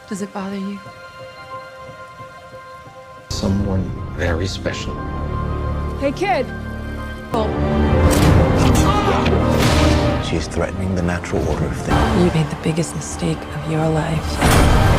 Does it bother you? Someone very special. Hey, kid! Oh. She's threatening the natural order of things. You made the biggest mistake of your life.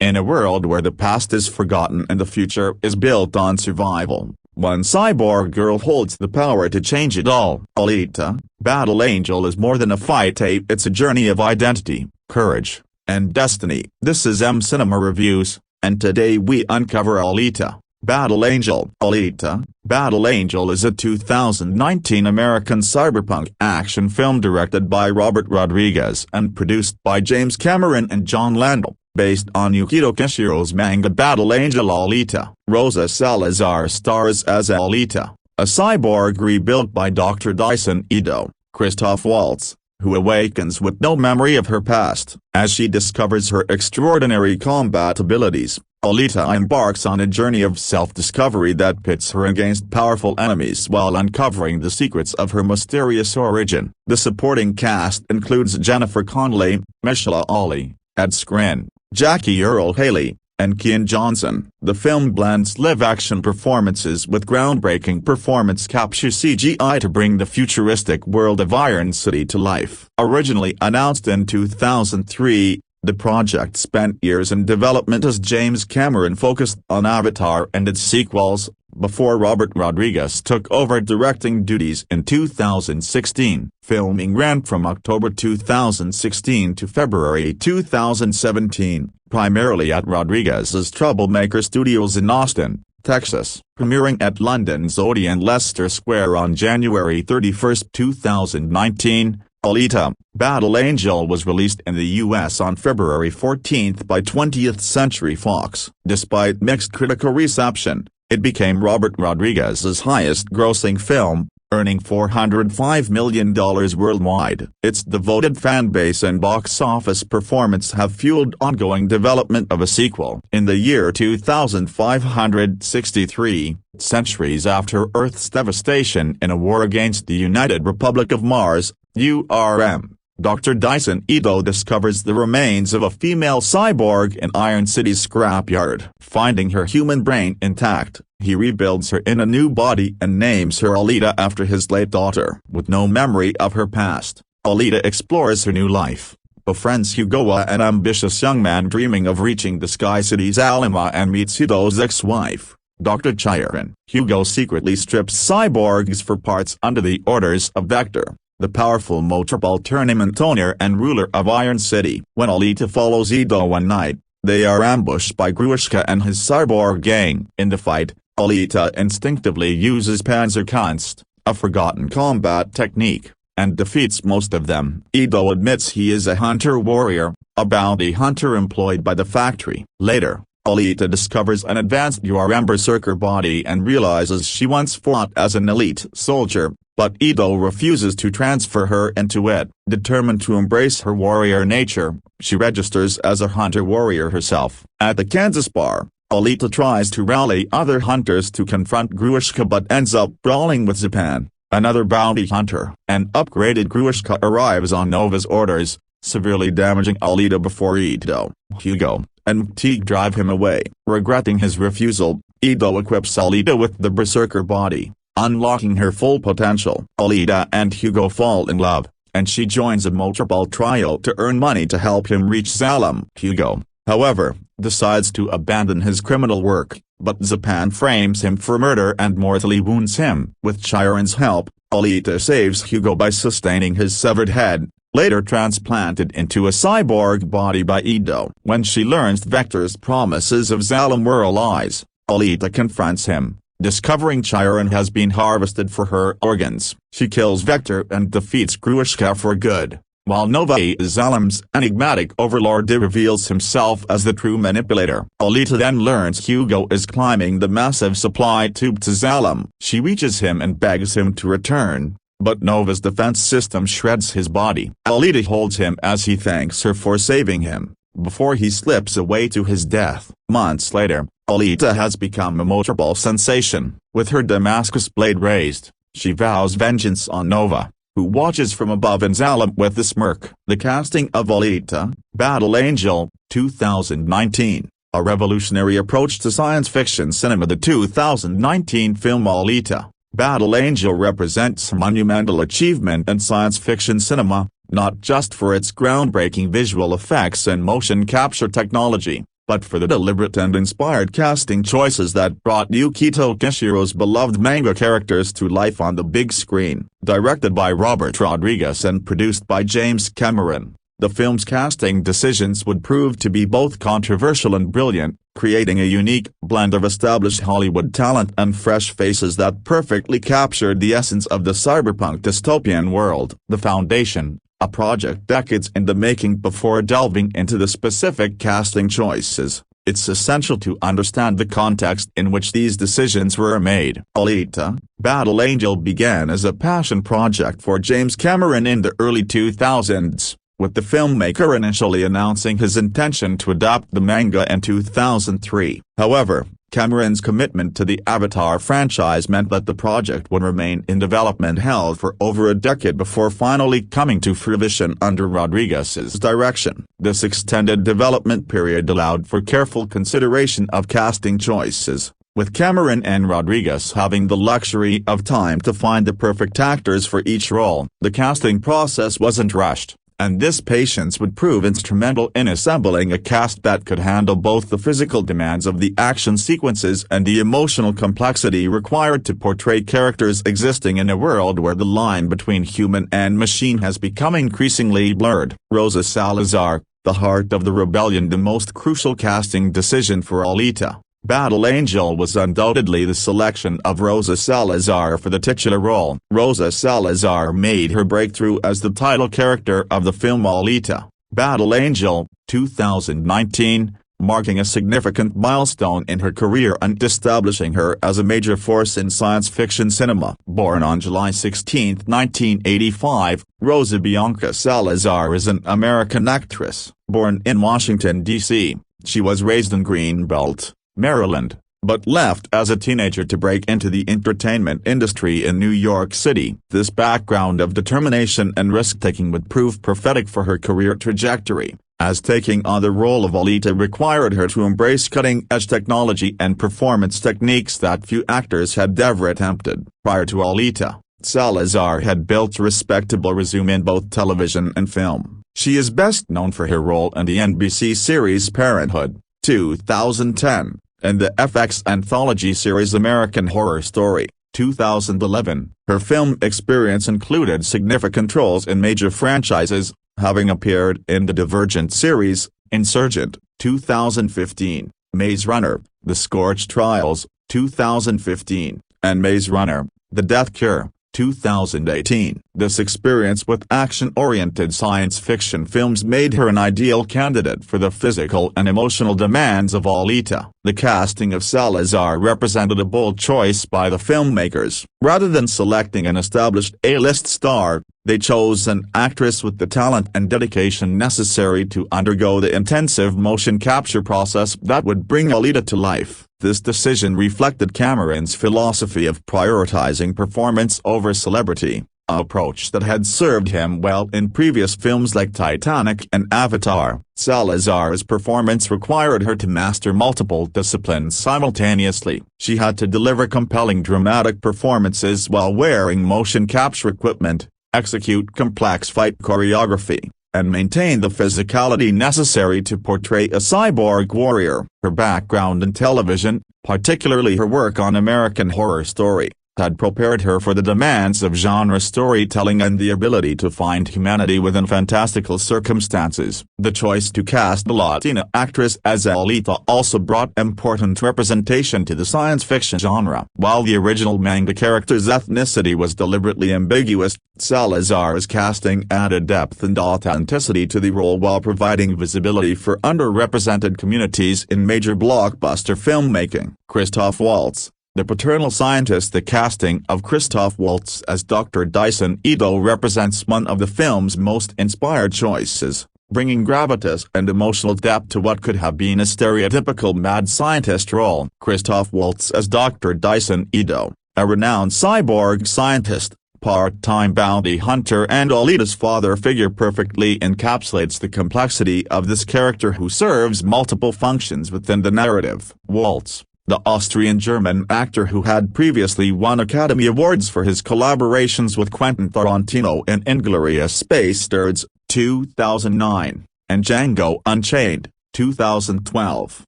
In a world where the past is forgotten and the future is built on survival, one cyborg girl holds the power to change it all. Alita, Battle Angel is more than a fight tape, it's a journey of identity, courage, and destiny. This is Cinema Reviews, and today we uncover Alita, Battle Angel. Alita, Battle Angel is a 2019 American cyberpunk action film directed by Robert Rodriguez and produced by James Cameron and John Landau. Based on Yukito Kishiro's manga Battle Angel Alita, Rosa Salazar stars as Alita, a cyborg rebuilt by Dr. Dyson Ido, Christoph Waltz, who awakens with no memory of her past. As she discovers her extraordinary combat abilities, Alita embarks on a journey of self-discovery that pits her against powerful enemies while uncovering the secrets of her mysterious origin. The supporting cast includes Jennifer Connelly, Michelle Ali, Ed Skrein, Jackie Earle Haley, and Kian Johnson. The film blends live-action performances with groundbreaking performance capture CGI to bring the futuristic world of Iron City to life. Originally announced in 2003, the project spent years in development as James Cameron focused on Avatar and its sequels, before Robert Rodriguez took over directing duties in 2016. Filming ran from October 2016 to February 2017, primarily at Rodriguez's Troublemaker Studios in Austin, Texas, premiering at London's Odeon Leicester Square on January 31, 2019. Alita, Battle Angel was released in the U.S. on February 14 by 20th Century Fox. Despite mixed critical reception, it became Robert Rodriguez's highest-grossing film, earning $405 million worldwide. Its devoted fanbase and box office performance have fueled ongoing development of a sequel. In the year 2563, centuries after Earth's devastation in a war against the United Republic of Mars, URM, Dr. Dyson Ido discovers the remains of a female cyborg in Iron City's scrapyard. Finding her human brain intact, he rebuilds her in a new body and names her Alita after his late daughter. With no memory of her past, Alita explores her new life, befriends Hugo, an ambitious young man dreaming of reaching the Sky City's Alima, and meets Hugo's ex-wife, Dr. Chiron. Hugo secretly strips cyborgs for parts under the orders of Vector, the powerful motorball tournament owner and ruler of Iron City. When Alita follows Ido one night, they are ambushed by Grushka and his cyborg gang. In the fight, Alita instinctively uses Panzerkunst, a forgotten combat technique, and defeats most of them. Ido admits he is a hunter-warrior, a bounty hunter employed by the factory. Later, Alita discovers an advanced URM berserker body and realizes she once fought as an elite soldier, but Ido refuses to transfer her into it. Determined to embrace her warrior nature, she registers as a hunter-warrior herself. At the Kansas bar, Alita tries to rally other hunters to confront Grushka but ends up brawling with Zapan, another bounty hunter. An upgraded Grushka arrives on Nova's orders, severely damaging Alita before Ido, Hugo, and Teague drive him away. Regretting his refusal, Ido equips Alita with the berserker body, unlocking her full potential. Alita and Hugo fall in love, and she joins a motorball trial to earn money to help him reach Salem. Hugo, however, decides to abandon his criminal work, but Zapan frames him for murder and mortally wounds him. With Chiron's help, Alita saves Hugo by sustaining his severed head, later transplanted into a cyborg body by Ido. When she learns Vector's promises of Salem were lies, Alita confronts him, discovering Chiron has been harvested for her organs. She kills Vector and defeats Grushka for good, while Nova Salem's enigmatic overlord reveals himself as the true manipulator. Alita then learns Hugo is climbing the massive supply tube to Salem. She reaches him and begs him to return, but Nova's defense system shreds his body. Alita holds him as he thanks her for saving him, before he slips away to his death. Months later, Alita has become a motorball sensation. With her Damascus blade raised, she vows vengeance on Nova, who watches from above in Salem with a smirk. The casting of Alita, Battle Angel, 2019, a revolutionary approach to science fiction cinema. The 2019 film Alita, Battle Angel represents a monumental achievement in science fiction cinema, not just for its groundbreaking visual effects and motion capture technology, but for the deliberate and inspired casting choices that brought Yukito Kishiro's beloved manga characters to life on the big screen. Directed by Robert Rodriguez and produced by James Cameron, the film's casting decisions would prove to be both controversial and brilliant, creating a unique blend of established Hollywood talent and fresh faces that perfectly captured the essence of the cyberpunk dystopian world. The Foundation, a project decades in the making. Before delving into the specific casting choices, it's essential to understand the context in which these decisions were made. Alita, Battle Angel began as a passion project for James Cameron in the early 2000s, with the filmmaker initially announcing his intention to adapt the manga in 2003. However, Cameron's commitment to the Avatar franchise meant that the project would remain in development hell for over a decade before finally coming to fruition under Rodriguez's direction. This extended development period allowed for careful consideration of casting choices, with Cameron and Rodriguez having the luxury of time to find the perfect actors for each role. The casting process wasn't rushed, and this patience would prove instrumental in assembling a cast that could handle both the physical demands of the action sequences and the emotional complexity required to portray characters existing in a world where the line between human and machine has become increasingly blurred. Rosa Salazar, the heart of the rebellion. The most crucial casting decision for Alita, Battle Angel was undoubtedly the selection of Rosa Salazar for the titular role. Rosa Salazar made her breakthrough as the title character of the film Alita, Battle Angel, 2019, marking a significant milestone in her career and establishing her as a major force in science fiction cinema. Born on July 16, 1985, Rosa Bianca Salazar is an American actress. Born in Washington, D.C., she was raised in Greenbelt, Maryland, but left as a teenager to break into the entertainment industry in New York City. This background of determination and risk-taking would prove prophetic for her career trajectory, as taking on the role of Alita required her to embrace cutting-edge technology and performance techniques that few actors had ever attempted. Prior to Alita, Salazar had built a respectable resume in both television and film. She is best known for her role in the NBC series Parenthood, 2010, and the FX anthology series American Horror Story, 2011. Her film experience included significant roles in major franchises, having appeared in the Divergent series, Insurgent, 2015, Maze Runner, The Scorched Trials, 2015, and Maze Runner, The Death Cure, 2018. This experience with action-oriented science fiction films made her an ideal candidate for the physical and emotional demands of Alita. The casting of Salazar represented a bold choice by the filmmakers. Rather than selecting an established A-list star, they chose an actress with the talent and dedication necessary to undergo the intensive motion capture process that would bring Alita to life. This decision reflected Cameron's philosophy of prioritizing performance over celebrity, an approach that had served him well in previous films like Titanic and Avatar. Salazar's performance required her to master multiple disciplines simultaneously. She had to deliver compelling dramatic performances while wearing motion capture equipment, execute complex fight choreography, and maintain the physicality necessary to portray a cyborg warrior. Her background in television, particularly her work on American Horror Story, had prepared her for the demands of genre storytelling and the ability to find humanity within fantastical circumstances. The choice to cast a Latina actress as Alita also brought important representation to the science fiction genre. While the original manga character's ethnicity was deliberately ambiguous, Salazar's casting added depth and authenticity to the role while providing visibility for underrepresented communities in major blockbuster filmmaking. Christoph Waltz, the paternal scientist. The casting of Christoph Waltz as Dr. Dyson Ido represents one of the film's most inspired choices, bringing gravitas and emotional depth to what could have been a stereotypical mad scientist role. Christoph Waltz as Dr. Dyson Ido, a renowned cyborg scientist, part-time bounty hunter and Alita's father figure, perfectly encapsulates the complexity of this character who serves multiple functions within the narrative. Waltz, the Austrian-German actor who had previously won Academy Awards for his collaborations with Quentin Tarantino in Inglourious Basterds, 2009, and Django Unchained, 2012,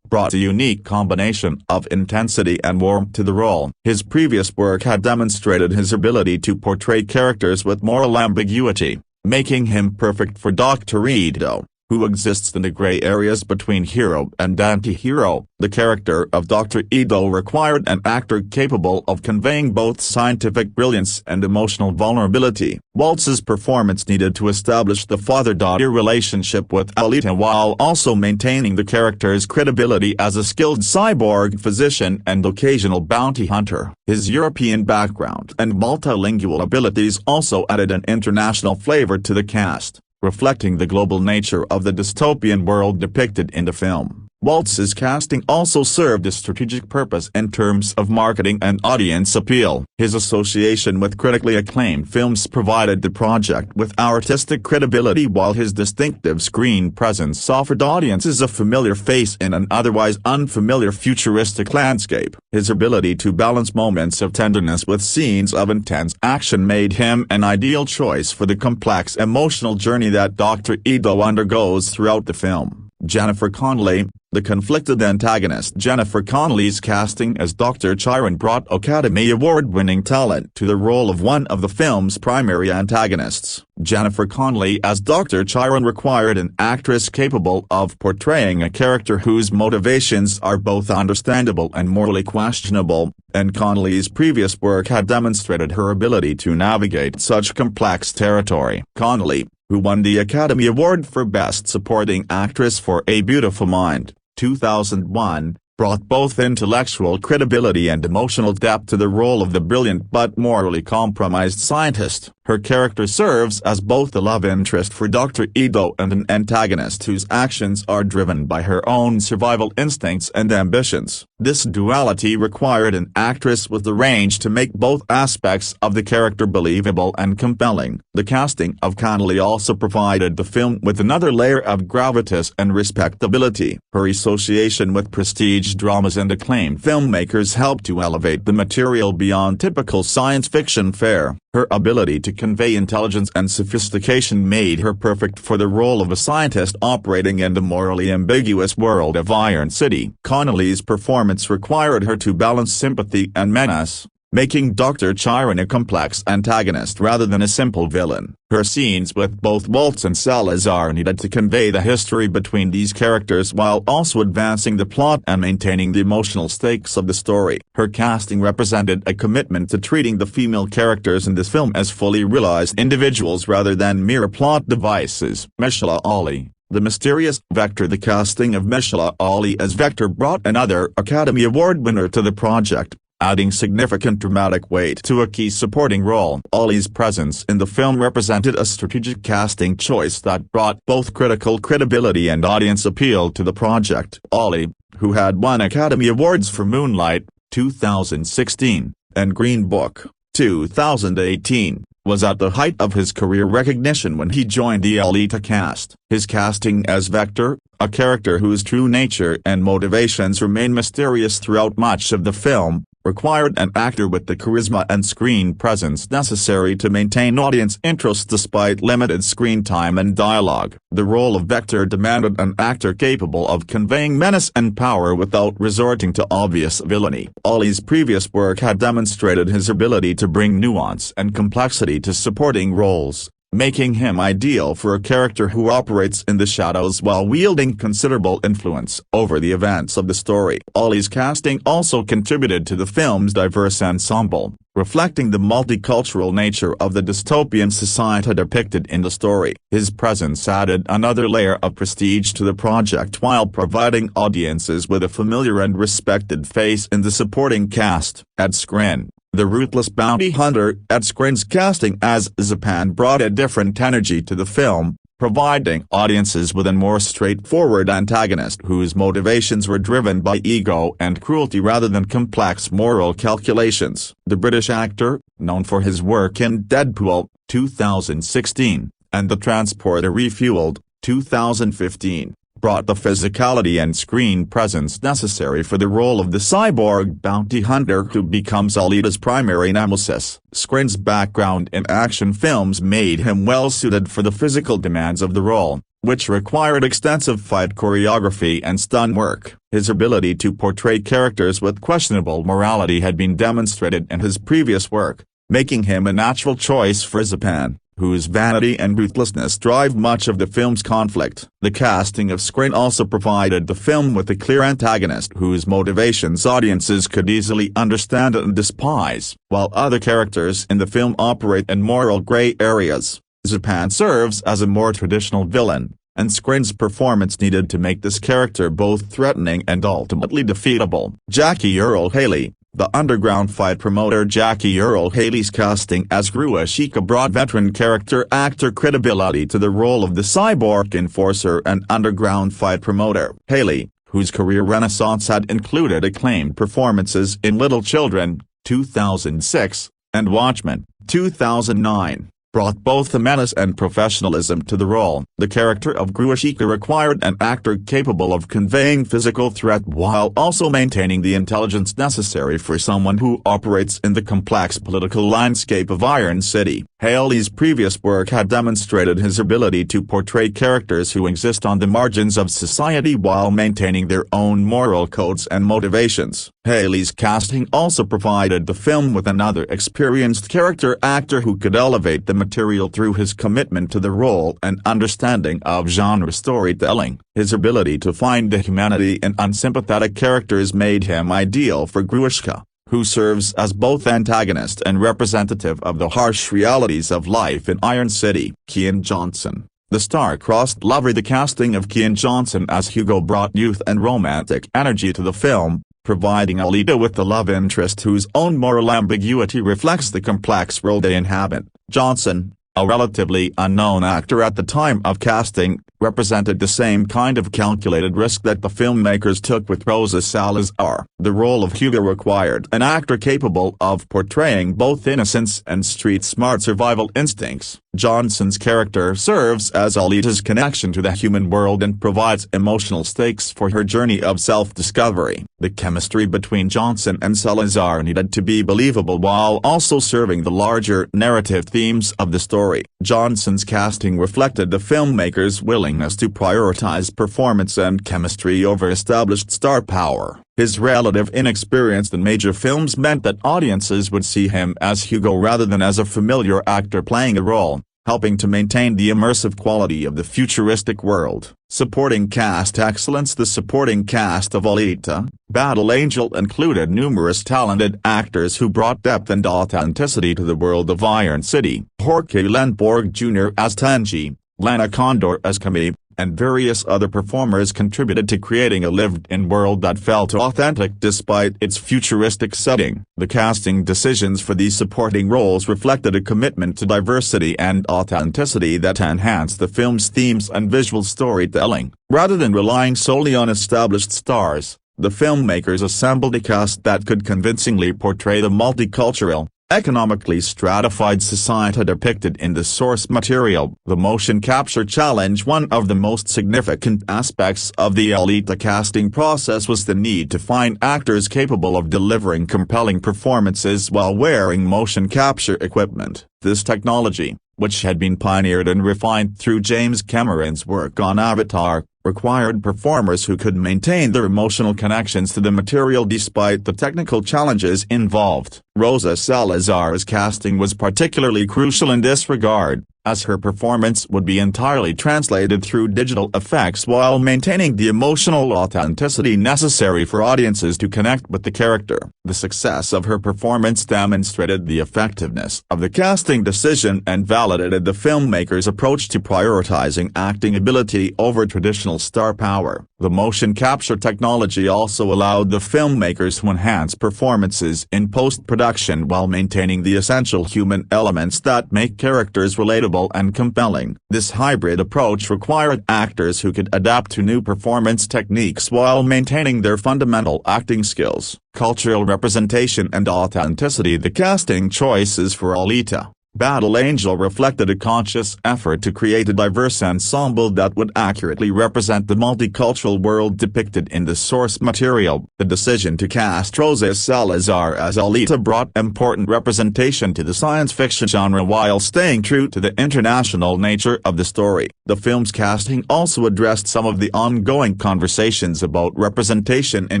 brought a unique combination of intensity and warmth to the role. His previous work had demonstrated his ability to portray characters with moral ambiguity, making him perfect for Dr. Ido, who exists in the gray areas between hero and anti-hero. The character of Dr. Ido required an actor capable of conveying both scientific brilliance and emotional vulnerability. Waltz's performance needed to establish the father-daughter relationship with Alita while also maintaining the character's credibility as a skilled cyborg physician and occasional bounty hunter. His European background and multilingual abilities also added an international flavor to the cast, reflecting the global nature of the dystopian world depicted in the film. Waltz's casting also served a strategic purpose in terms of marketing and audience appeal. His association with critically acclaimed films provided the project with artistic credibility, while his distinctive screen presence offered audiences a familiar face in an otherwise unfamiliar futuristic landscape. His ability to balance moments of tenderness with scenes of intense action made him an ideal choice for the complex emotional journey that Dr. Ido undergoes throughout the film. Jennifer Connelly, the conflicted antagonist. Jennifer Connelly's casting as Dr. Chiron brought Academy Award-winning talent to the role of one of the film's primary antagonists. Jennifer Connelly as Dr. Chiron required an actress capable of portraying a character whose motivations are both understandable and morally questionable, and Connelly's previous work had demonstrated her ability to navigate such complex territory. Connelly, who won the Academy Award for Best Supporting Actress for A Beautiful Mind, 2001, brought both intellectual credibility and emotional depth to the role of the brilliant but morally compromised scientist. Her character serves as both the love interest for Dr. Ido and an antagonist whose actions are driven by her own survival instincts and ambitions. This duality required an actress with the range to make both aspects of the character believable and compelling. The casting of Connelly also provided the film with another layer of gravitas and respectability. Her association with prestige dramas and acclaimed filmmakers helped to elevate the material beyond typical science fiction fare. Her ability to convey intelligence and sophistication made her perfect for the role of a scientist operating in the morally ambiguous world of Iron City. Connelly's performance required her to balance sympathy and menace, making Dr. Chiron a complex antagonist rather than a simple villain. Her scenes with both Waltz and Salazar needed to convey the history between these characters while also advancing the plot and maintaining the emotional stakes of the story. Her casting represented a commitment to treating the female characters in this film as fully realized individuals rather than mere plot devices. Mahershala Ali, the mysterious Vector. The casting of Mahershala Ali as Vector brought another Academy Award winner to the project, adding significant dramatic weight to a key supporting role. Ali's presence in the film represented a strategic casting choice that brought both critical credibility and audience appeal to the project. Ali, who had won Academy Awards for Moonlight, 2016, and Green Book, 2018, was at the height of his career recognition when he joined the Alita cast. His casting as Vector, a character whose true nature and motivations remain mysterious throughout much of the film, required an actor with the charisma and screen presence necessary to maintain audience interest despite limited screen time and dialogue. The role of Vector demanded an actor capable of conveying menace and power without resorting to obvious villainy. Ali's previous work had demonstrated his ability to bring nuance and complexity to supporting roles, making him ideal for a character who operates in the shadows while wielding considerable influence over the events of the story. Ali's casting also contributed to the film's diverse ensemble, reflecting the multicultural nature of the dystopian society depicted in the story. His presence added another layer of prestige to the project while providing audiences with a familiar and respected face in the supporting cast. Ed Skrein, the ruthless bounty hunter. Ed Skrein's casting as Zapan brought a different energy to the film, providing audiences with a more straightforward antagonist whose motivations were driven by ego and cruelty rather than complex moral calculations. The British actor, known for his work in Deadpool, 2016, and The Transporter Refueled, 2015, brought the physicality and screen presence necessary for the role of the cyborg bounty hunter who becomes Alita's primary nemesis. Skrein's background in action films made him well suited for the physical demands of the role, which required extensive fight choreography and stunt work. His ability to portray characters with questionable morality had been demonstrated in his previous work, making him a natural choice for Zapan, whose vanity and ruthlessness drive much of the film's conflict. The casting of Skrein also provided the film with a clear antagonist whose motivations audiences could easily understand and despise. While other characters in the film operate in moral gray areas, Zapan serves as a more traditional villain, and Skrein's performance needed to make this character both threatening and ultimately defeatable. Jackie Earle Haley, the underground fight promoter. Jackie Earle Haley's casting as Gruishka brought veteran character actor credibility to the role of the cyborg enforcer and underground fight promoter. Haley, whose career renaissance had included acclaimed performances in Little Children, 2006, and Watchmen, 2009, brought both the menace and professionalism to the role. The character of Gruishka required an actor capable of conveying physical threat while also maintaining the intelligence necessary for someone who operates in the complex political landscape of Iron City. Haley's previous work had demonstrated his ability to portray characters who exist on the margins of society while maintaining their own moral codes and motivations. Haley's casting also provided the film with another experienced character actor who could elevate the material through his commitment to the role and understanding of genre storytelling. His ability to find the humanity in unsympathetic characters made him ideal for Gruishka, who serves as both antagonist and representative of the harsh realities of life in Iron City. Kian Johnson, the star-crossed lover. The casting of Kian Johnson as Hugo brought youth and romantic energy to the film, providing Alita with the love interest whose own moral ambiguity reflects the complex world they inhabit. Johnson, a relatively unknown actor at the time of casting, represented the same kind of calculated risk that the filmmakers took with Rosa Salazar. The role of Hugo required an actor capable of portraying both innocence and street-smart survival instincts. Johnson's character serves as Alita's connection to the human world and provides emotional stakes for her journey of self-discovery. The chemistry between Johnson and Salazar needed to be believable while also serving the larger narrative themes of the story. Johnson's casting reflected the filmmakers' willingness to prioritize performance and chemistry over established star power. His relative inexperience in major films meant that audiences would see him as Hugo rather than as a familiar actor playing a role, helping to maintain the immersive quality of the futuristic world. Supporting cast excellence. The supporting cast of Alita, Battle Angel included numerous talented actors who brought depth and authenticity to the world of Iron City. Jorge Lenborg Jr. as Tenji, Lana Condor as Camille, and various other performers contributed to creating a lived-in world that felt authentic despite its futuristic setting. The casting decisions for these supporting roles reflected a commitment to diversity and authenticity that enhanced the film's themes and visual storytelling. Rather than relying solely on established stars, the filmmakers assembled a cast that could convincingly portray the multicultural, economically stratified society depicted in the source material. The motion capture challenge. One of the most significant aspects of the Alita casting process was the need to find actors capable of delivering compelling performances while wearing motion capture equipment. This technology, which had been pioneered and refined through James Cameron's work on Avatar, required performers who could maintain their emotional connections to the material despite the technical challenges involved. Rosa Salazar's casting was particularly crucial in this regard, as her performance would be entirely translated through digital effects while maintaining the emotional authenticity necessary for audiences to connect with the character. The success of her performance demonstrated the effectiveness of the casting decision and validated the filmmakers' approach to prioritizing acting ability over traditional star power. The motion capture technology also allowed the filmmakers to enhance performances in post-production while maintaining the essential human elements that make characters relatable and compelling. This hybrid approach required actors who could adapt to new performance techniques while maintaining their fundamental acting skills, cultural representation and authenticity. The casting choices for Alita, Battle Angel reflected a conscious effort to create a diverse ensemble that would accurately represent the multicultural world depicted in the source material. The decision to cast Rosa Salazar as Alita brought important representation to the science fiction genre while staying true to the international nature of the story. The film's casting also addressed some of the ongoing conversations about representation in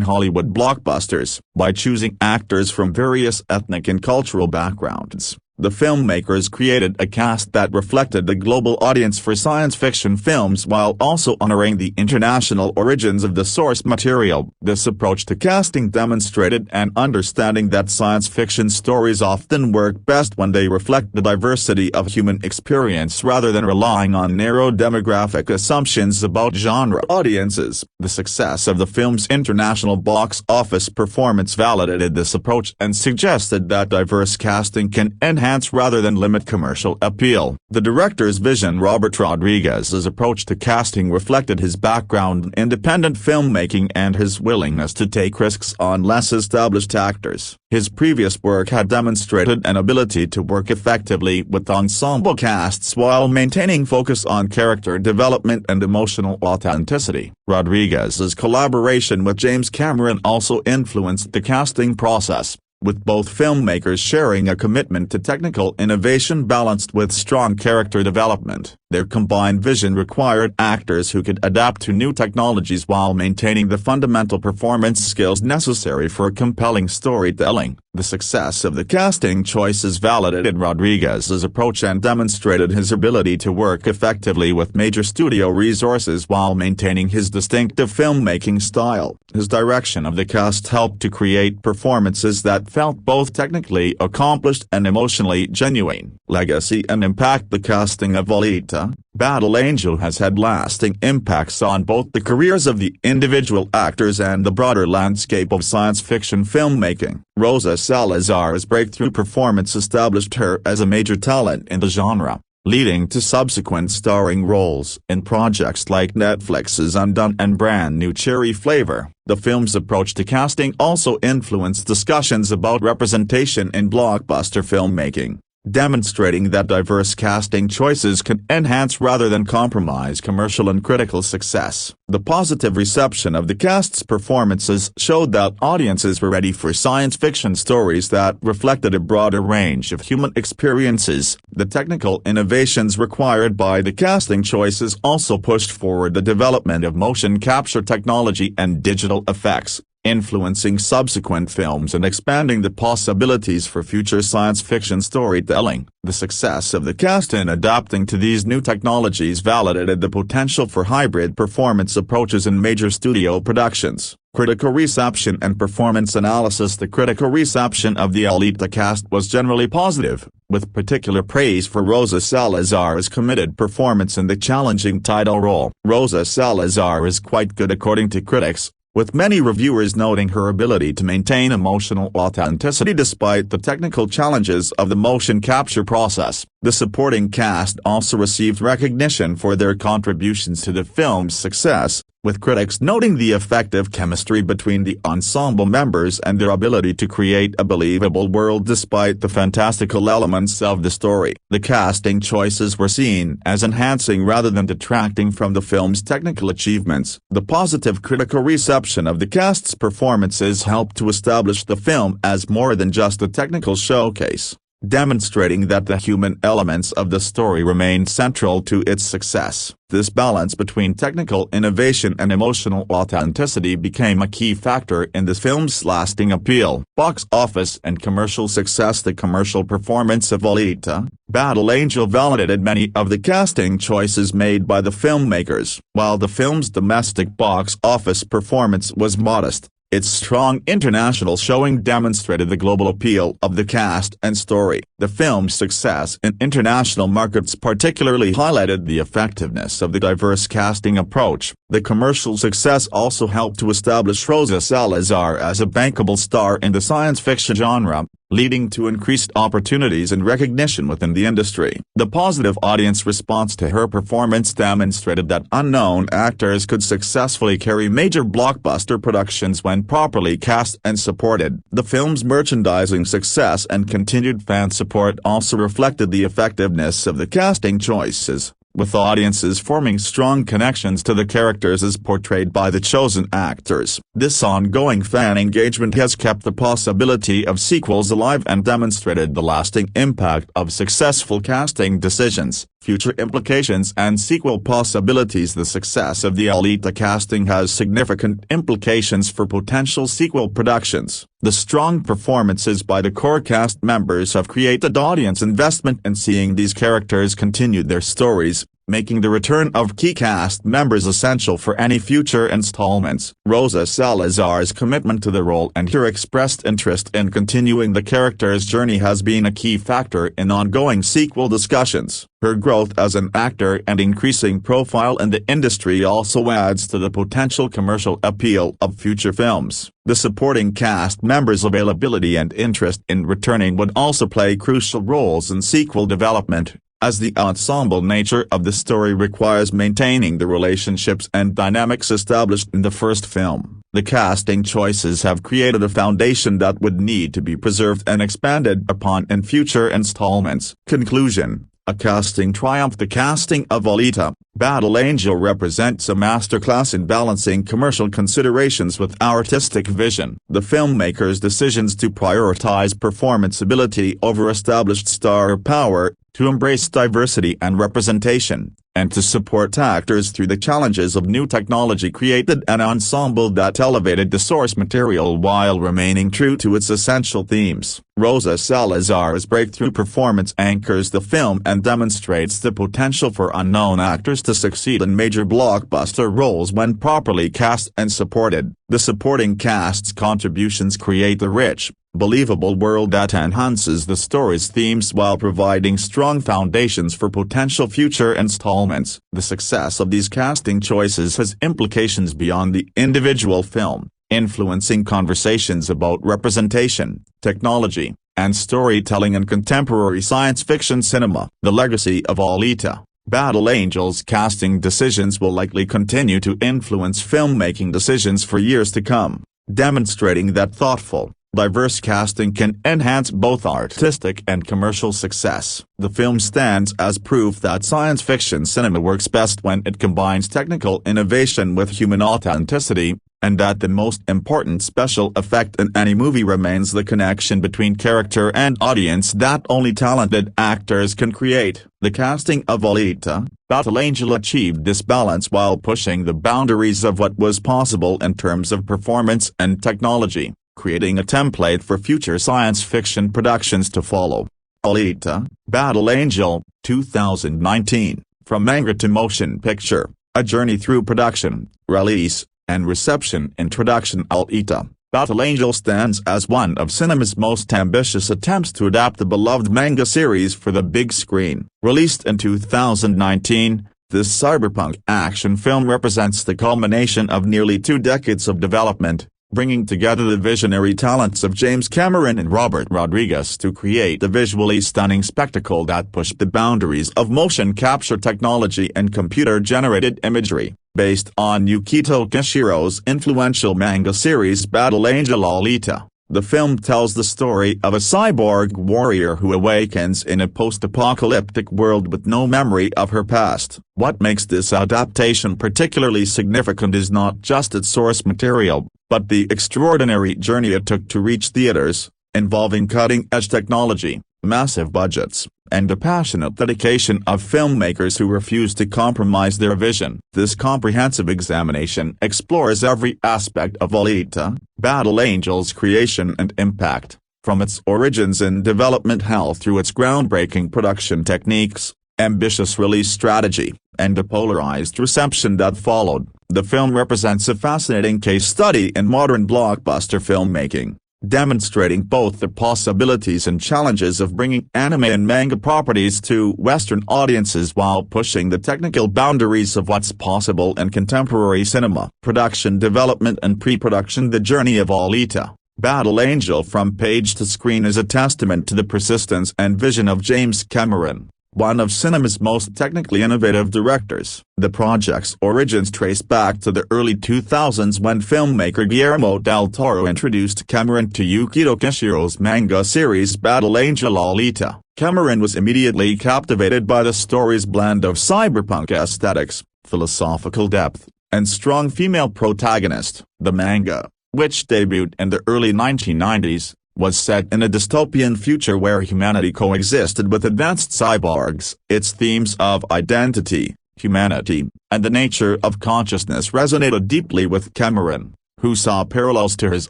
Hollywood blockbusters. By choosing actors from various ethnic and cultural backgrounds, the filmmakers created a cast that reflected the global audience for science fiction films while also honoring the international origins of the source material. This approach to casting demonstrated an understanding that science fiction stories often work best when they reflect the diversity of human experience rather than relying on narrow demographic assumptions about genre audiences. The success of the film's international box office performance validated this approach and suggested that diverse casting can enhance rather than limit commercial appeal. The director's vision. Robert Rodriguez's approach to casting reflected his background in independent filmmaking and his willingness to take risks on less established actors. His previous work had demonstrated an ability to work effectively with ensemble casts while maintaining focus on character development and emotional authenticity. Rodriguez's collaboration with James Cameron also influenced the casting process, with both filmmakers sharing a commitment to technical innovation balanced with strong character development. Their combined vision required actors who could adapt to new technologies while maintaining the fundamental performance skills necessary for compelling storytelling. The success of the casting choices validated Rodriguez's approach and demonstrated his ability to work effectively with major studio resources while maintaining his distinctive filmmaking style. His direction of the cast helped to create performances that felt both technically accomplished and emotionally genuine. Legacy and impact. The casting of Alita, Alita, Battle Angel has had lasting impacts on both the careers of the individual actors and the broader landscape of science fiction filmmaking. Rosa Salazar's breakthrough performance established her as a major talent in the genre, leading to subsequent starring roles in projects like Netflix's Undone and Brand New Cherry Flavor. The film's approach to casting also influenced discussions about representation in blockbuster filmmaking, demonstrating that diverse casting choices can enhance rather than compromise commercial and critical success. The positive reception of the cast's performances showed that audiences were ready for science fiction stories that reflected a broader range of human experiences. The technical innovations required by the casting choices also pushed forward the development of motion capture technology and digital effects, influencing subsequent films and expanding the possibilities for future science fiction storytelling. The success of the cast in adapting to these new technologies validated the potential for hybrid performance approaches in major studio productions. Critical reception and performance analysis. The critical reception of the Alita cast was generally positive, with particular praise for Rosa Salazar's committed performance in the challenging title role. Rosa Salazar is quite good according to critics, with many reviewers noting her ability to maintain emotional authenticity despite the technical challenges of the motion capture process. The supporting cast also received recognition for their contributions to the film's success, with critics noting the effective chemistry between the ensemble members and their ability to create a believable world despite the fantastical elements of the story. The casting choices were seen as enhancing rather than detracting from the film's technical achievements. The positive critical reception of the cast's performances helped to establish the film as more than just a technical showcase, demonstrating that the human elements of the story remained central to its success. This balance between technical innovation and emotional authenticity became a key factor in the film's lasting appeal. Box office and commercial success. The commercial performance of Alita, Battle Angel validated many of the casting choices made by the filmmakers. While the film's domestic box office performance was modest, its strong international showing demonstrated the global appeal of the cast and story. The film's success in international markets particularly highlighted the effectiveness of the diverse casting approach. The commercial success also helped to establish Rosa Salazar as a bankable star in the science fiction genre, leading to increased opportunities and recognition within the industry. The positive audience response to her performance demonstrated that unknown actors could successfully carry major blockbuster productions when properly cast and supported. The film's merchandising success and continued fan support also reflected the effectiveness of the casting choices, with audiences forming strong connections to the characters as portrayed by the chosen actors. This ongoing fan engagement has kept the possibility of sequels alive and demonstrated the lasting impact of successful casting decisions, future implications and sequel possibilities. The success of the Alita casting has significant implications for potential sequel productions. The strong performances by the core cast members have created audience investment in seeing these characters continue their stories, making the return of key cast members essential for any future installments. Rosa Salazar's commitment to the role and her expressed interest in continuing the character's journey has been a key factor in ongoing sequel discussions. Her growth as an actor and increasing profile in the industry also adds to the potential commercial appeal of future films. The supporting cast members' availability and interest in returning would also play crucial roles in sequel development, as the ensemble nature of the story requires maintaining the relationships and dynamics established in the first film. The casting choices have created a foundation that would need to be preserved and expanded upon in future installments. Conclusion: a casting triumph. The casting of Alita, Battle Angel represents a masterclass in balancing commercial considerations with artistic vision. The filmmaker's decisions to prioritize performance ability over established star power, to embrace diversity and representation, and to support actors through the challenges of new technology created an ensemble that elevated the source material while remaining true to its essential themes. Rosa Salazar's breakthrough performance anchors the film and demonstrates the potential for unknown actors to succeed in major blockbuster roles when properly cast and supported. The supporting cast's contributions create a rich, believable world that enhances the story's themes while providing strong foundations for potential future installments. The success of these casting choices has implications beyond the individual film, influencing conversations about representation, technology, and storytelling in contemporary science fiction cinema. The legacy of Alita, Battle Angel's casting decisions will likely continue to influence filmmaking decisions for years to come, demonstrating that thoughtful, diverse casting can enhance both artistic and commercial success. The film stands as proof that science fiction cinema works best when it combines technical innovation with human authenticity, and that the most important special effect in any movie remains the connection between character and audience that only talented actors can create. The casting of Alita, Battle Angel achieved this balance while pushing the boundaries of what was possible in terms of performance and technology, creating a template for future science fiction productions to follow. Alita, Battle Angel, 2019, From Manga to Motion Picture, A Journey Through Production, Release, and Reception. Introduction. Alita, Battle Angel stands as one of cinema's most ambitious attempts to adapt the beloved manga series for the big screen. Released in 2019, this cyberpunk action film represents the culmination of nearly 2 decades of development, bringing together the visionary talents of James Cameron and Robert Rodriguez to create a visually stunning spectacle that pushed the boundaries of motion capture technology and computer-generated imagery. Based on Yukito Kishiro's influential manga series Battle Angel Alita, the film tells the story of a cyborg warrior who awakens in a post-apocalyptic world with no memory of her past. What makes this adaptation particularly significant is not just its source material, but the extraordinary journey it took to reach theaters, involving cutting-edge technology, massive budgets, and the passionate dedication of filmmakers who refuse to compromise their vision. This comprehensive examination explores every aspect of Alita, Battle Angel's creation and impact, from its origins and development hell through its groundbreaking production techniques, ambitious release strategy, and the polarized reception that followed. The film represents a fascinating case study in modern blockbuster filmmaking, demonstrating both the possibilities and challenges of bringing anime and manga properties to Western audiences while pushing the technical boundaries of what's possible in contemporary cinema. Production development and pre-production. The journey of Alita, Battle Angel from page to screen is a testament to the persistence and vision of James Cameron, one of cinema's most technically innovative directors. The project's origins trace back to the early 2000s when filmmaker Guillermo del Toro introduced Cameron to Yukito Kishiro's manga series Battle Angel Alita. Cameron was immediately captivated by the story's blend of cyberpunk aesthetics, philosophical depth, and strong female protagonist. The manga, which debuted in the early 1990s, was set in a dystopian future where humanity coexisted with advanced cyborgs. Its themes of identity, humanity, and the nature of consciousness resonated deeply with Cameron, who saw parallels to his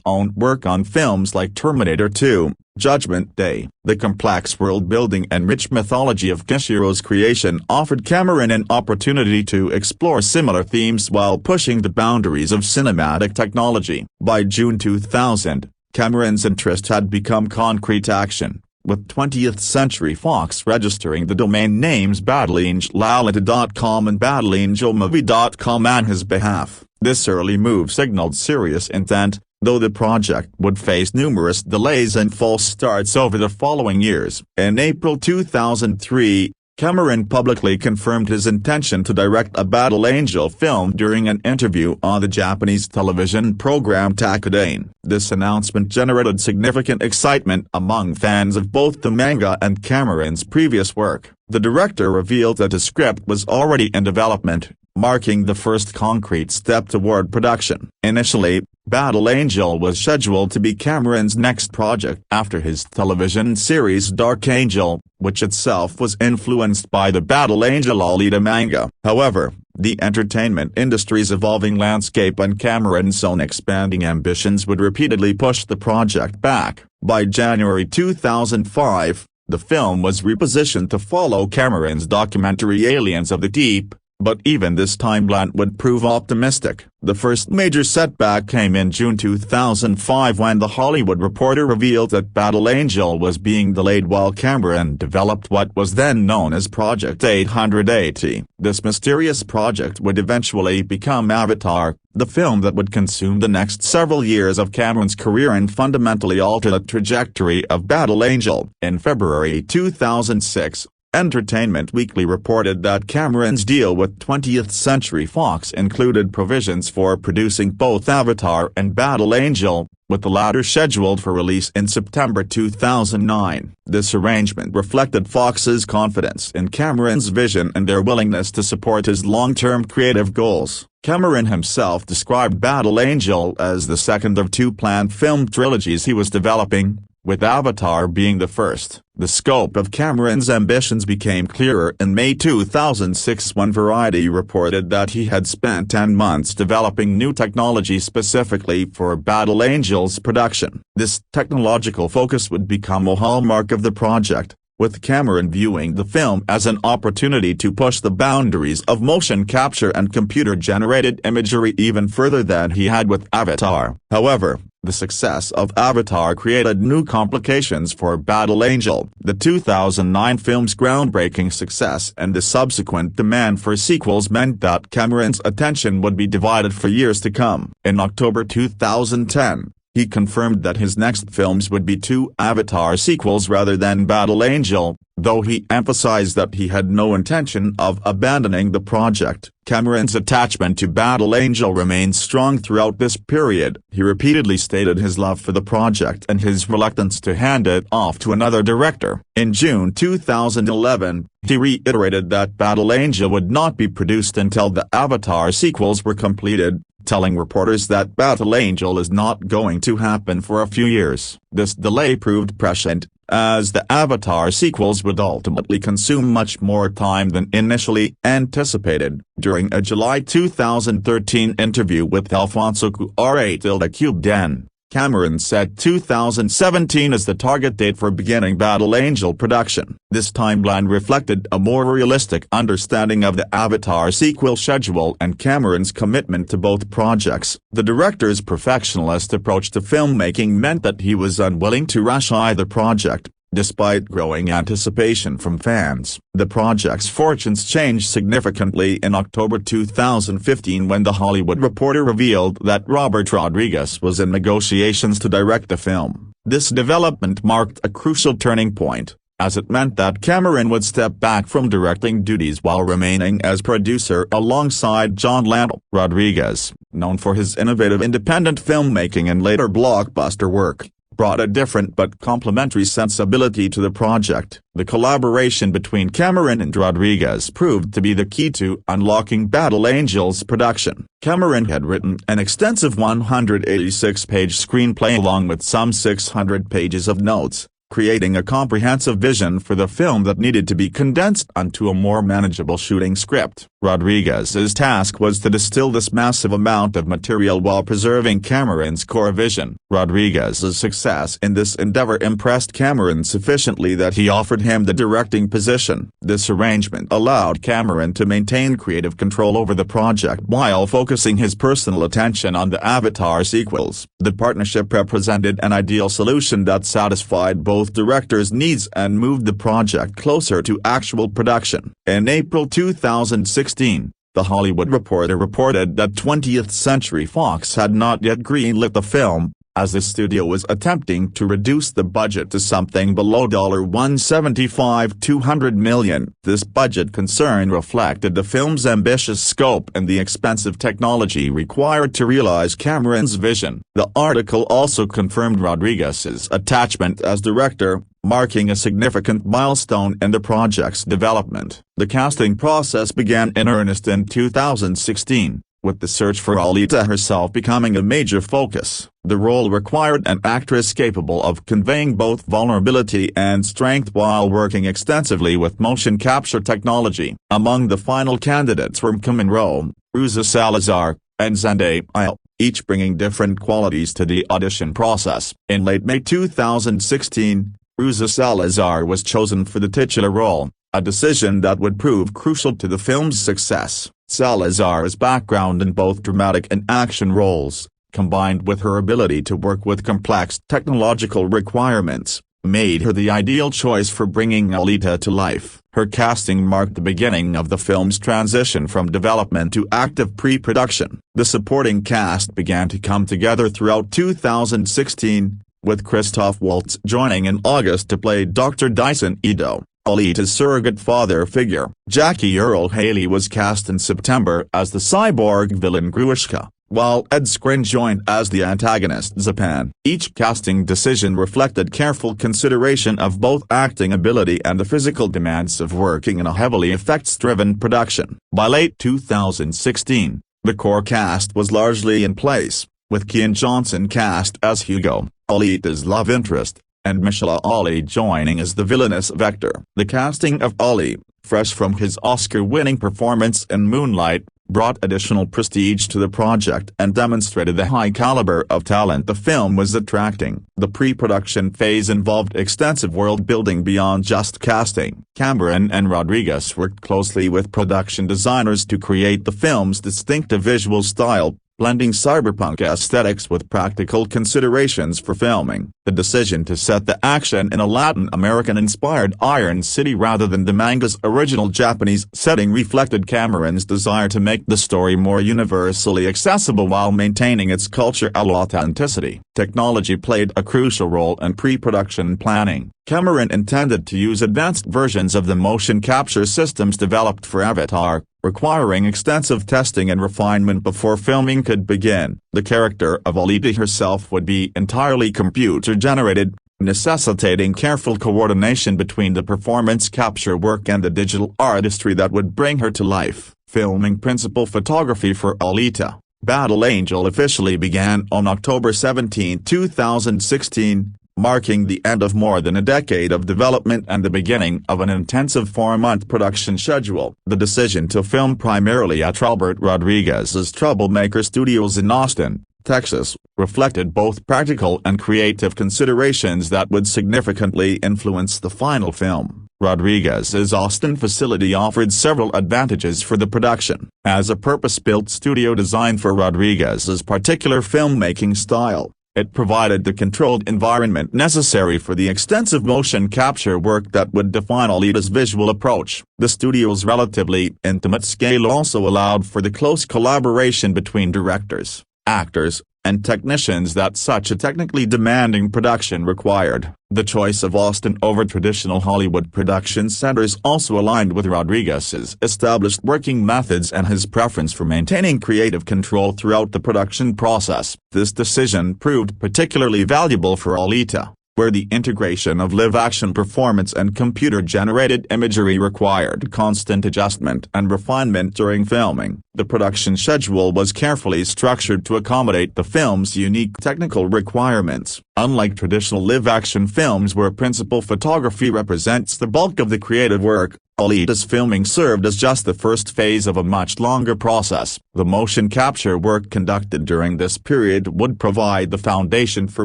own work on films like Terminator 2, Judgment Day. The complex world-building and rich mythology of Kishiro's creation offered Cameron an opportunity to explore similar themes while pushing the boundaries of cinematic technology. By June 2000, Cameron's interest had become concrete action, with 20th Century Fox registering the domain names BattleAngelalita.com and BattleAngelMovie.com on his behalf. This early move signaled serious intent, though the project would face numerous delays and false starts over the following years. In April 2003, Cameron publicly confirmed his intention to direct a Battle Angel film during an interview on the Japanese television program Takadane. This announcement generated significant excitement among fans of both the manga and Cameron's previous work. The director revealed that a script was already in development, marking the first concrete step toward production. Initially, Battle Angel was scheduled to be Cameron's next project after his television series Dark Angel, which itself was influenced by the Battle Angel Alita manga. However, the entertainment industry's evolving landscape and Cameron's own expanding ambitions would repeatedly push the project back. By January 2005, the film was repositioned to follow Cameron's documentary Aliens of the Deep, but even this timeline would prove optimistic. The first major setback came in June 2005 when The Hollywood Reporter revealed that Battle Angel was being delayed while Cameron developed what was then known as Project 880. This mysterious project would eventually become Avatar, the film that would consume the next several years of Cameron's career and fundamentally alter the trajectory of Battle Angel. In February 2006, Entertainment Weekly reported that Cameron's deal with 20th Century Fox included provisions for producing both Avatar and Battle Angel, with the latter scheduled for release in September 2009. This arrangement reflected Fox's confidence in Cameron's vision and their willingness to support his long-term creative goals. Cameron himself described Battle Angel as the second of two planned film trilogies he was developing, with Avatar being the first. The scope of Cameron's ambitions became clearer in May 2006 when Variety reported that he had spent 10 months developing new technology specifically for Battle Angel's production. This technological focus would become a hallmark of the project, with Cameron viewing the film as an opportunity to push the boundaries of motion capture and computer-generated imagery even further than he had with Avatar. However, the success of Avatar created new complications for Battle Angel. The 2009 film's groundbreaking success and the subsequent demand for sequels meant that Cameron's attention would be divided for years to come. In October 2010, he confirmed that his next films would be two Avatar sequels rather than Battle Angel, though he emphasized that he had no intention of abandoning the project. Cameron's attachment to Battle Angel remained strong throughout this period. He repeatedly stated his love for the project and his reluctance to hand it off to another director. In June 2011, he reiterated that Battle Angel would not be produced until the Avatar sequels were completed, telling reporters that Battle Angel is not going to happen for a few years. This delay proved prescient, as the Avatar sequels would ultimately consume much more time than initially anticipated. During a July 2013 interview with Alfonso Cuarón, Cameron said 2017 is the target date for beginning Battle Angel production. This timeline reflected a more realistic understanding of the Avatar sequel schedule and Cameron's commitment to both projects. The director's perfectionist approach to filmmaking meant that he was unwilling to rush either project. Despite growing anticipation from fans, the project's fortunes changed significantly in October 2015 when The Hollywood Reporter revealed that Robert Rodriguez was in negotiations to direct the film. This development marked a crucial turning point, as it meant that Cameron would step back from directing duties while remaining as producer alongside John Landau. Rodriguez, known for his innovative independent filmmaking and later blockbuster work, brought a different but complementary sensibility to the project. The collaboration between Cameron and Rodriguez proved to be the key to unlocking Battle Angel's production. Cameron had written an extensive 186-page screenplay along with some 600 pages of notes, creating a comprehensive vision for the film that needed to be condensed onto a more manageable shooting script. Rodriguez's task was to distill this massive amount of material while preserving Cameron's core vision. Rodriguez's success in this endeavor impressed Cameron sufficiently that he offered him the directing position. This arrangement allowed Cameron to maintain creative control over the project while focusing his personal attention on the Avatar sequels. The partnership represented an ideal solution that satisfied both directors' needs and moved the project closer to actual production. In April 2016, The Hollywood Reporter reported that 20th Century Fox had not yet greenlit the film, as the studio was attempting to reduce the budget to something below $175–200 million. This budget concern reflected the film's ambitious scope and the expensive technology required to realize Cameron's vision. The article also confirmed Rodriguez's attachment as director, marking a significant milestone in the project's development. The casting process began in earnest in 2016, with the search for Alita herself becoming a major focus. The role required an actress capable of conveying both vulnerability and strength while working extensively with motion capture technology. Among the final candidates were Kim Monroe, Rosa Salazar, and Zendaya, each bringing different qualities to the audition process. In late May 2016, Rosa Salazar was chosen for the titular role, a decision that would prove crucial to the film's success. Salazar's background in both dramatic and action roles, combined with her ability to work with complex technological requirements, made her the ideal choice for bringing Alita to life. Her casting marked the beginning of the film's transition from development to active pre-production. The supporting cast began to come together throughout 2016, with Christoph Waltz joining in August to play Dr. Dyson Ido, Alita's surrogate father figure. Jackie Earle Haley was cast in September as the cyborg villain Grushka, while Ed Skrein joined as the antagonist Zapan. Each casting decision reflected careful consideration of both acting ability and the physical demands of working in a heavily effects-driven production. By late 2016, the core cast was largely in place, with Kian Johnson cast as Hugo, Alita's love interest, and Michelle Ali joining as the villainous Vector. The casting of Ali, fresh from his Oscar-winning performance in Moonlight, brought additional prestige to the project and demonstrated the high caliber of talent the film was attracting. The pre-production phase involved extensive world-building beyond just casting. Cameron and Rodriguez worked closely with production designers to create the film's distinctive visual style, blending cyberpunk aesthetics with practical considerations for filming. The decision to set the action in a Latin American-inspired Iron City rather than the manga's original Japanese setting reflected Cameron's desire to make the story more universally accessible while maintaining its cultural authenticity. Technology played a crucial role in pre-production planning. Cameron intended to use advanced versions of the motion capture systems developed for Avatar, requiring extensive testing and refinement before filming could begin. The character of Alita herself would be entirely computer-generated, necessitating careful coordination between the performance capture work and the digital artistry that would bring her to life. Filming principal photography for Alita, Battle Angel officially began on October 17, 2016, marking the end of more than a decade of development and the beginning of an intensive 4-month production schedule. The decision to film primarily at Robert Rodriguez's Troublemaker Studios in Austin, Texas, reflected both practical and creative considerations that would significantly influence the final film. Rodriguez's Austin facility offered several advantages for the production. As a purpose-built studio designed for Rodriguez's particular filmmaking style, it provided the controlled environment necessary for the extensive motion capture work that would define Alita's visual approach. The studio's relatively intimate scale also allowed for the close collaboration between directors, actors, and technicians that such a technically demanding production required. The choice of Austin over traditional Hollywood production centers also aligned with Rodriguez's established working methods and his preference for maintaining creative control throughout the production process. This decision proved particularly valuable for Alita, where the integration of live-action performance and computer-generated imagery required constant adjustment and refinement during filming. The production schedule was carefully structured to accommodate the film's unique technical requirements. Unlike traditional live-action films where principal photography represents the bulk of the creative work, Alita's filming served as just the first phase of a much longer process. The motion capture work conducted during this period would provide the foundation for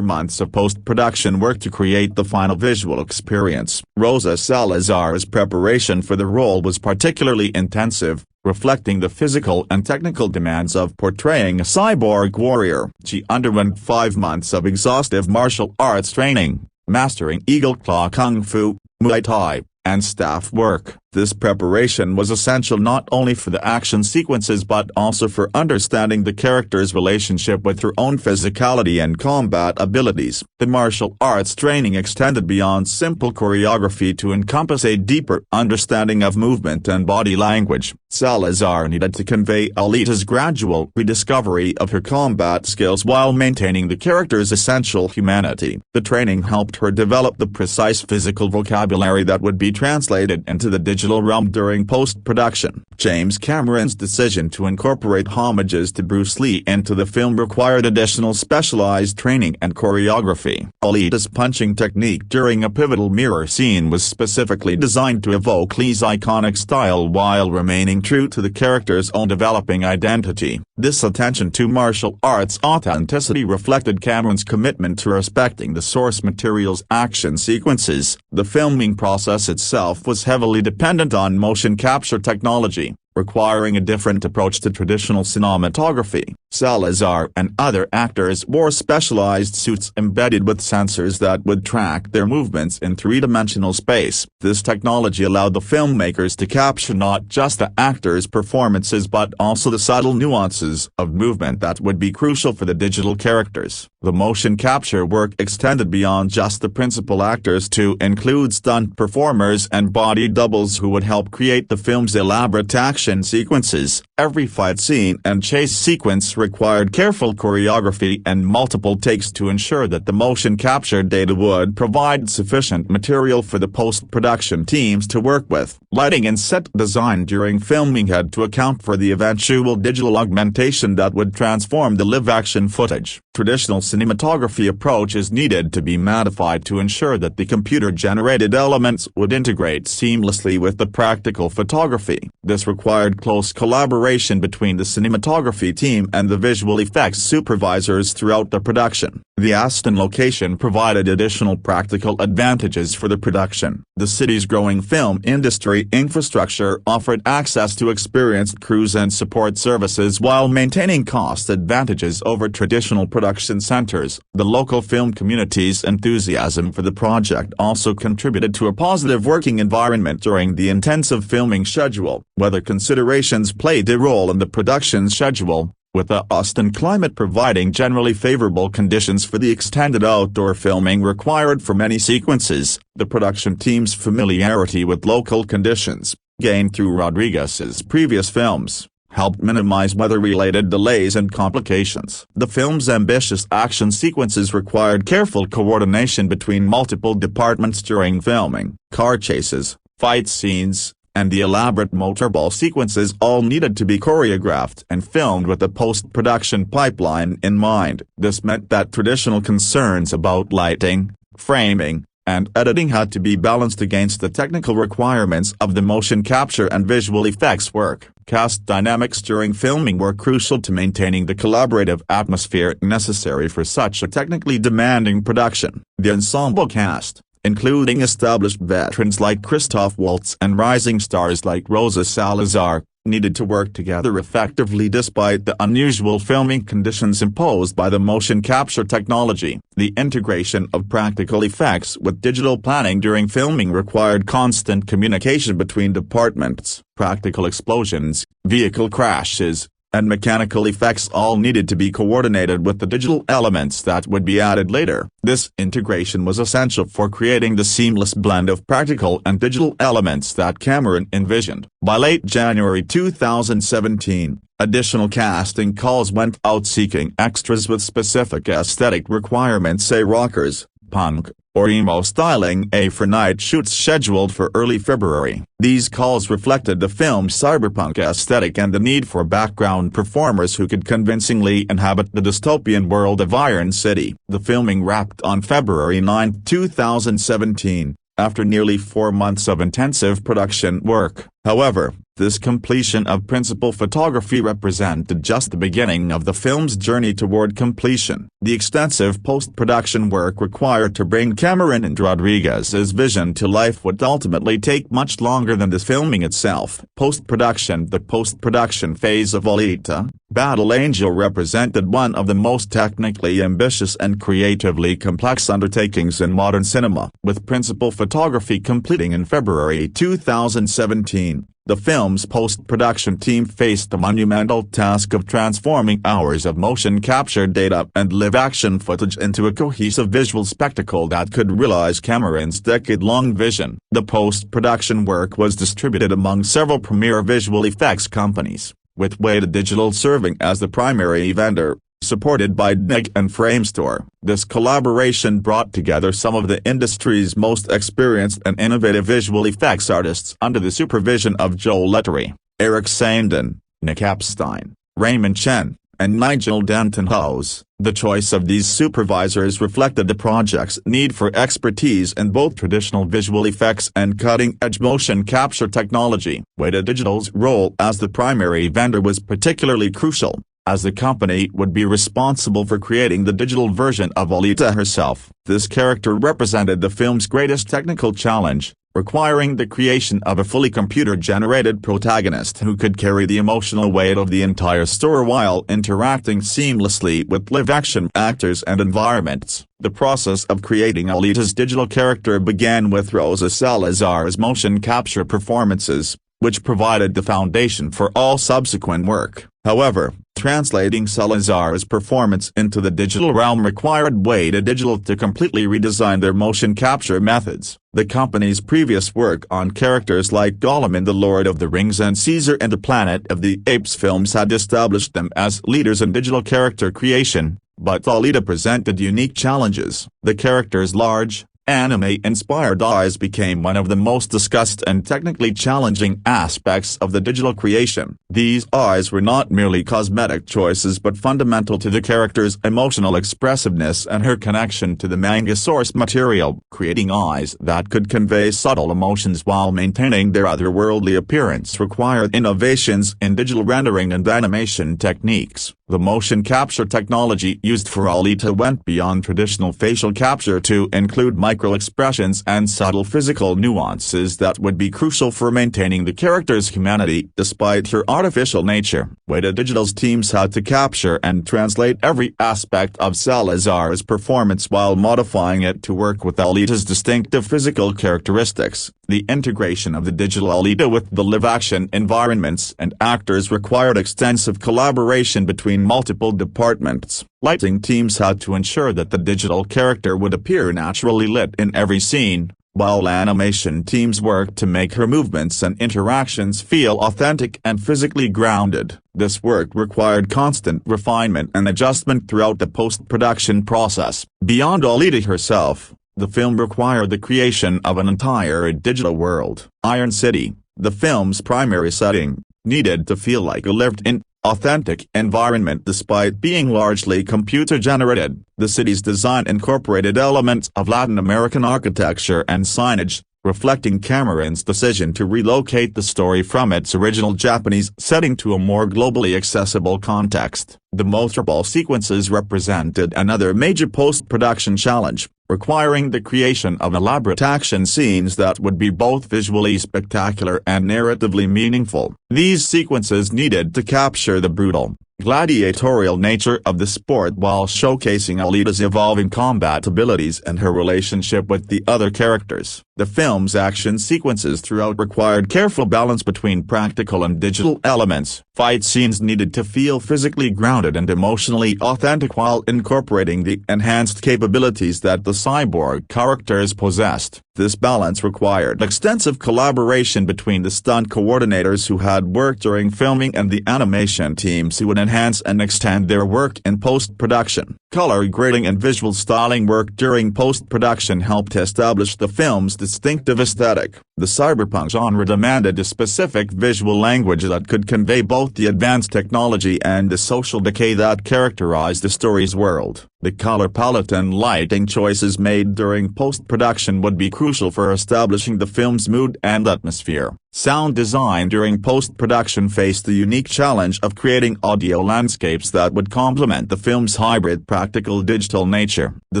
months of post-production work to create the final visual experience. Rosa Salazar's preparation for the role was particularly intensive, reflecting the physical and technical demands of portraying a cyborg warrior. She underwent 5 months of exhaustive martial arts training, mastering Eagle Claw Kung Fu, Muay Thai, and staff work. This preparation was essential not only for the action sequences but also for understanding the character's relationship with her own physicality and combat abilities. The martial arts training extended beyond simple choreography to encompass a deeper understanding of movement and body language. Salazar needed to convey Alita's gradual rediscovery of her combat skills while maintaining the character's essential humanity. The training helped her develop the precise physical vocabulary that would be translated into the digital realm during post-production. James Cameron's decision to incorporate homages to Bruce Lee into the film required additional specialized training and choreography. Alita's punching technique during a pivotal mirror scene was specifically designed to evoke Lee's iconic style while remaining true to the character's own developing identity. This attention to martial arts authenticity reflected Cameron's commitment to respecting the source material's action sequences. The filming process itself was heavily dependent dependent on motion capture technology, requiring a different approach to traditional cinematography. Salazar and other actors wore specialized suits embedded with sensors that would track their movements in three-dimensional space. This technology allowed the filmmakers to capture not just the actors' performances but also the subtle nuances of movement that would be crucial for the digital characters. The motion capture work extended beyond just the principal actors to include stunt performers and body doubles who would help create the film's elaborate action sequences. Every fight scene and chase sequence required careful choreography and multiple takes to ensure that the motion capture data would provide sufficient material for the post-production teams to work with. Lighting and set design during filming had to account for the eventual digital augmentation that would transform the live-action footage. Traditional cinematography approaches needed to be modified to ensure that the computer-generated elements would integrate seamlessly with the practical photography. This required close collaboration between the cinematography team and the visual effects supervisors throughout the production. The Aston location provided additional practical advantages for the production. The city's growing film industry infrastructure offered access to experienced crews and support services while maintaining cost advantages over traditional production centers. The local film community's enthusiasm for the project also contributed to a positive working environment during the intensive filming schedule. Weather considerations played a role in the production schedule, with the Aston climate providing generally favorable conditions for the extended outdoor filming required for many sequences. The production team's familiarity with local conditions, gained through Rodriguez's previous films, helped minimize weather-related delays and complications. The film's ambitious action sequences required careful coordination between multiple departments during filming. Car chases, fight scenes, and the elaborate motorball sequences all needed to be choreographed and filmed with a post-production pipeline in mind. This meant that traditional concerns about lighting, framing, and editing had to be balanced against the technical requirements of the motion capture and visual effects work. Cast dynamics during filming were crucial to maintaining the collaborative atmosphere necessary for such a technically demanding production. The ensemble cast, including established veterans like Christoph Waltz and rising stars like Rosa Salazar, needed to work together effectively despite the unusual filming conditions imposed by the motion capture technology. The integration of practical effects with digital planning during filming required constant communication between departments. Practical explosions, vehicle crashes, and mechanical effects all needed to be coordinated with the digital elements that would be added later. This integration was essential for creating the seamless blend of practical and digital elements that Cameron envisioned. By late January 2017, additional casting calls went out seeking extras with specific aesthetic requirements, say rockers, punk, or emo styling, for night shoots scheduled for early February. These calls reflected the film's cyberpunk aesthetic and the need for background performers who could convincingly inhabit the dystopian world of Iron City. The filming wrapped on February 9, 2017, after nearly 4 months of intensive production work. However, this completion of principal photography represented just the beginning of the film's journey toward completion. The extensive post-production work required to bring Cameron and Rodriguez's vision to life would ultimately take much longer than the filming itself. Post-production. The post-production phase of Alita, Battle Angel represented one of the most technically ambitious and creatively complex undertakings in modern cinema. With principal photography completing in February 2017, the film's post-production team faced the monumental task of transforming hours of motion capture data and live-action footage into a cohesive visual spectacle that could realize Cameron's decade-long vision. The post-production work was distributed among several premier visual effects companies, with Weta Digital serving as the primary vendor, supported by DNIG and Framestore. This collaboration brought together some of the industry's most experienced and innovative visual effects artists under the supervision of Joel Lettery, Eric Sandin, Nick Epstein, Raymond Chen, and Nigel Denton-Hose. The choice of these supervisors reflected the project's need for expertise in both traditional visual effects and cutting-edge motion capture technology. Weta Digital's role as the primary vendor was particularly crucial, as the company would be responsible for creating the digital version of Alita herself. This character represented the film's greatest technical challenge, requiring the creation of a fully computer-generated protagonist who could carry the emotional weight of the entire story while interacting seamlessly with live-action actors and environments. The process of creating Alita's digital character began with Rosa Salazar's motion capture performances, which provided the foundation for all subsequent work. However, translating Salazar's performance into the digital realm required Weta Digital to completely redesign their motion capture methods. The company's previous work on characters like Gollum in The Lord of the Rings and Caesar and the Planet of the Apes films had established them as leaders in digital character creation, but Alita presented unique challenges. The character's large, anime-inspired eyes became one of the most discussed and technically challenging aspects of the digital creation. These eyes were not merely cosmetic choices but fundamental to the character's emotional expressiveness and her connection to the manga source material. Creating eyes that could convey subtle emotions while maintaining their otherworldly appearance required innovations in digital rendering and animation techniques. The motion capture technology used for Alita went beyond traditional facial capture to include micro-expressions and subtle physical nuances that would be crucial for maintaining the character's humanity despite her artificial nature. Weta Digital's teams had to capture and translate every aspect of Salazar's performance while modifying it to work with Alita's distinctive physical characteristics. The integration of the digital Alita with the live-action environments and actors required extensive collaboration between multiple departments. Lighting teams had to ensure that the digital character would appear naturally lit in every scene, while animation teams worked to make her movements and interactions feel authentic and physically grounded. This work required constant refinement and adjustment throughout the post-production process. Beyond Alita herself, the film required the creation of an entire digital world. Iron City, the film's primary setting, needed to feel like a lived-in, authentic environment despite being largely computer-generated. The city's design incorporated elements of Latin American architecture and signage, reflecting Cameron's decision to relocate the story from its original Japanese setting to a more globally accessible context. The multiple sequences represented another major post-production challenge, requiring the creation of elaborate action scenes that would be both visually spectacular and narratively meaningful. These sequences needed to capture the brutal, gladiatorial nature of the sport while showcasing Alita's evolving combat abilities and her relationship with the other characters. The film's action sequences throughout required careful balance between practical and digital elements. Fight scenes needed to feel physically grounded and emotionally authentic while incorporating the enhanced capabilities that the cyborg characters possessed. This balance required extensive collaboration between the stunt coordinators who had worked during filming and the animation teams who would enhance and extend their work in post-production. Color grading and visual styling work during post-production helped establish the film's distinctive aesthetic. The cyberpunk genre demanded a specific visual language that could convey both the advanced technology and the social decay that characterized the story's world. The color palette and lighting choices made during post-production would be crucial for establishing the film's mood and atmosphere. Sound design during post-production faced the unique challenge of creating audio landscapes that would complement the film's hybrid practical digital nature. The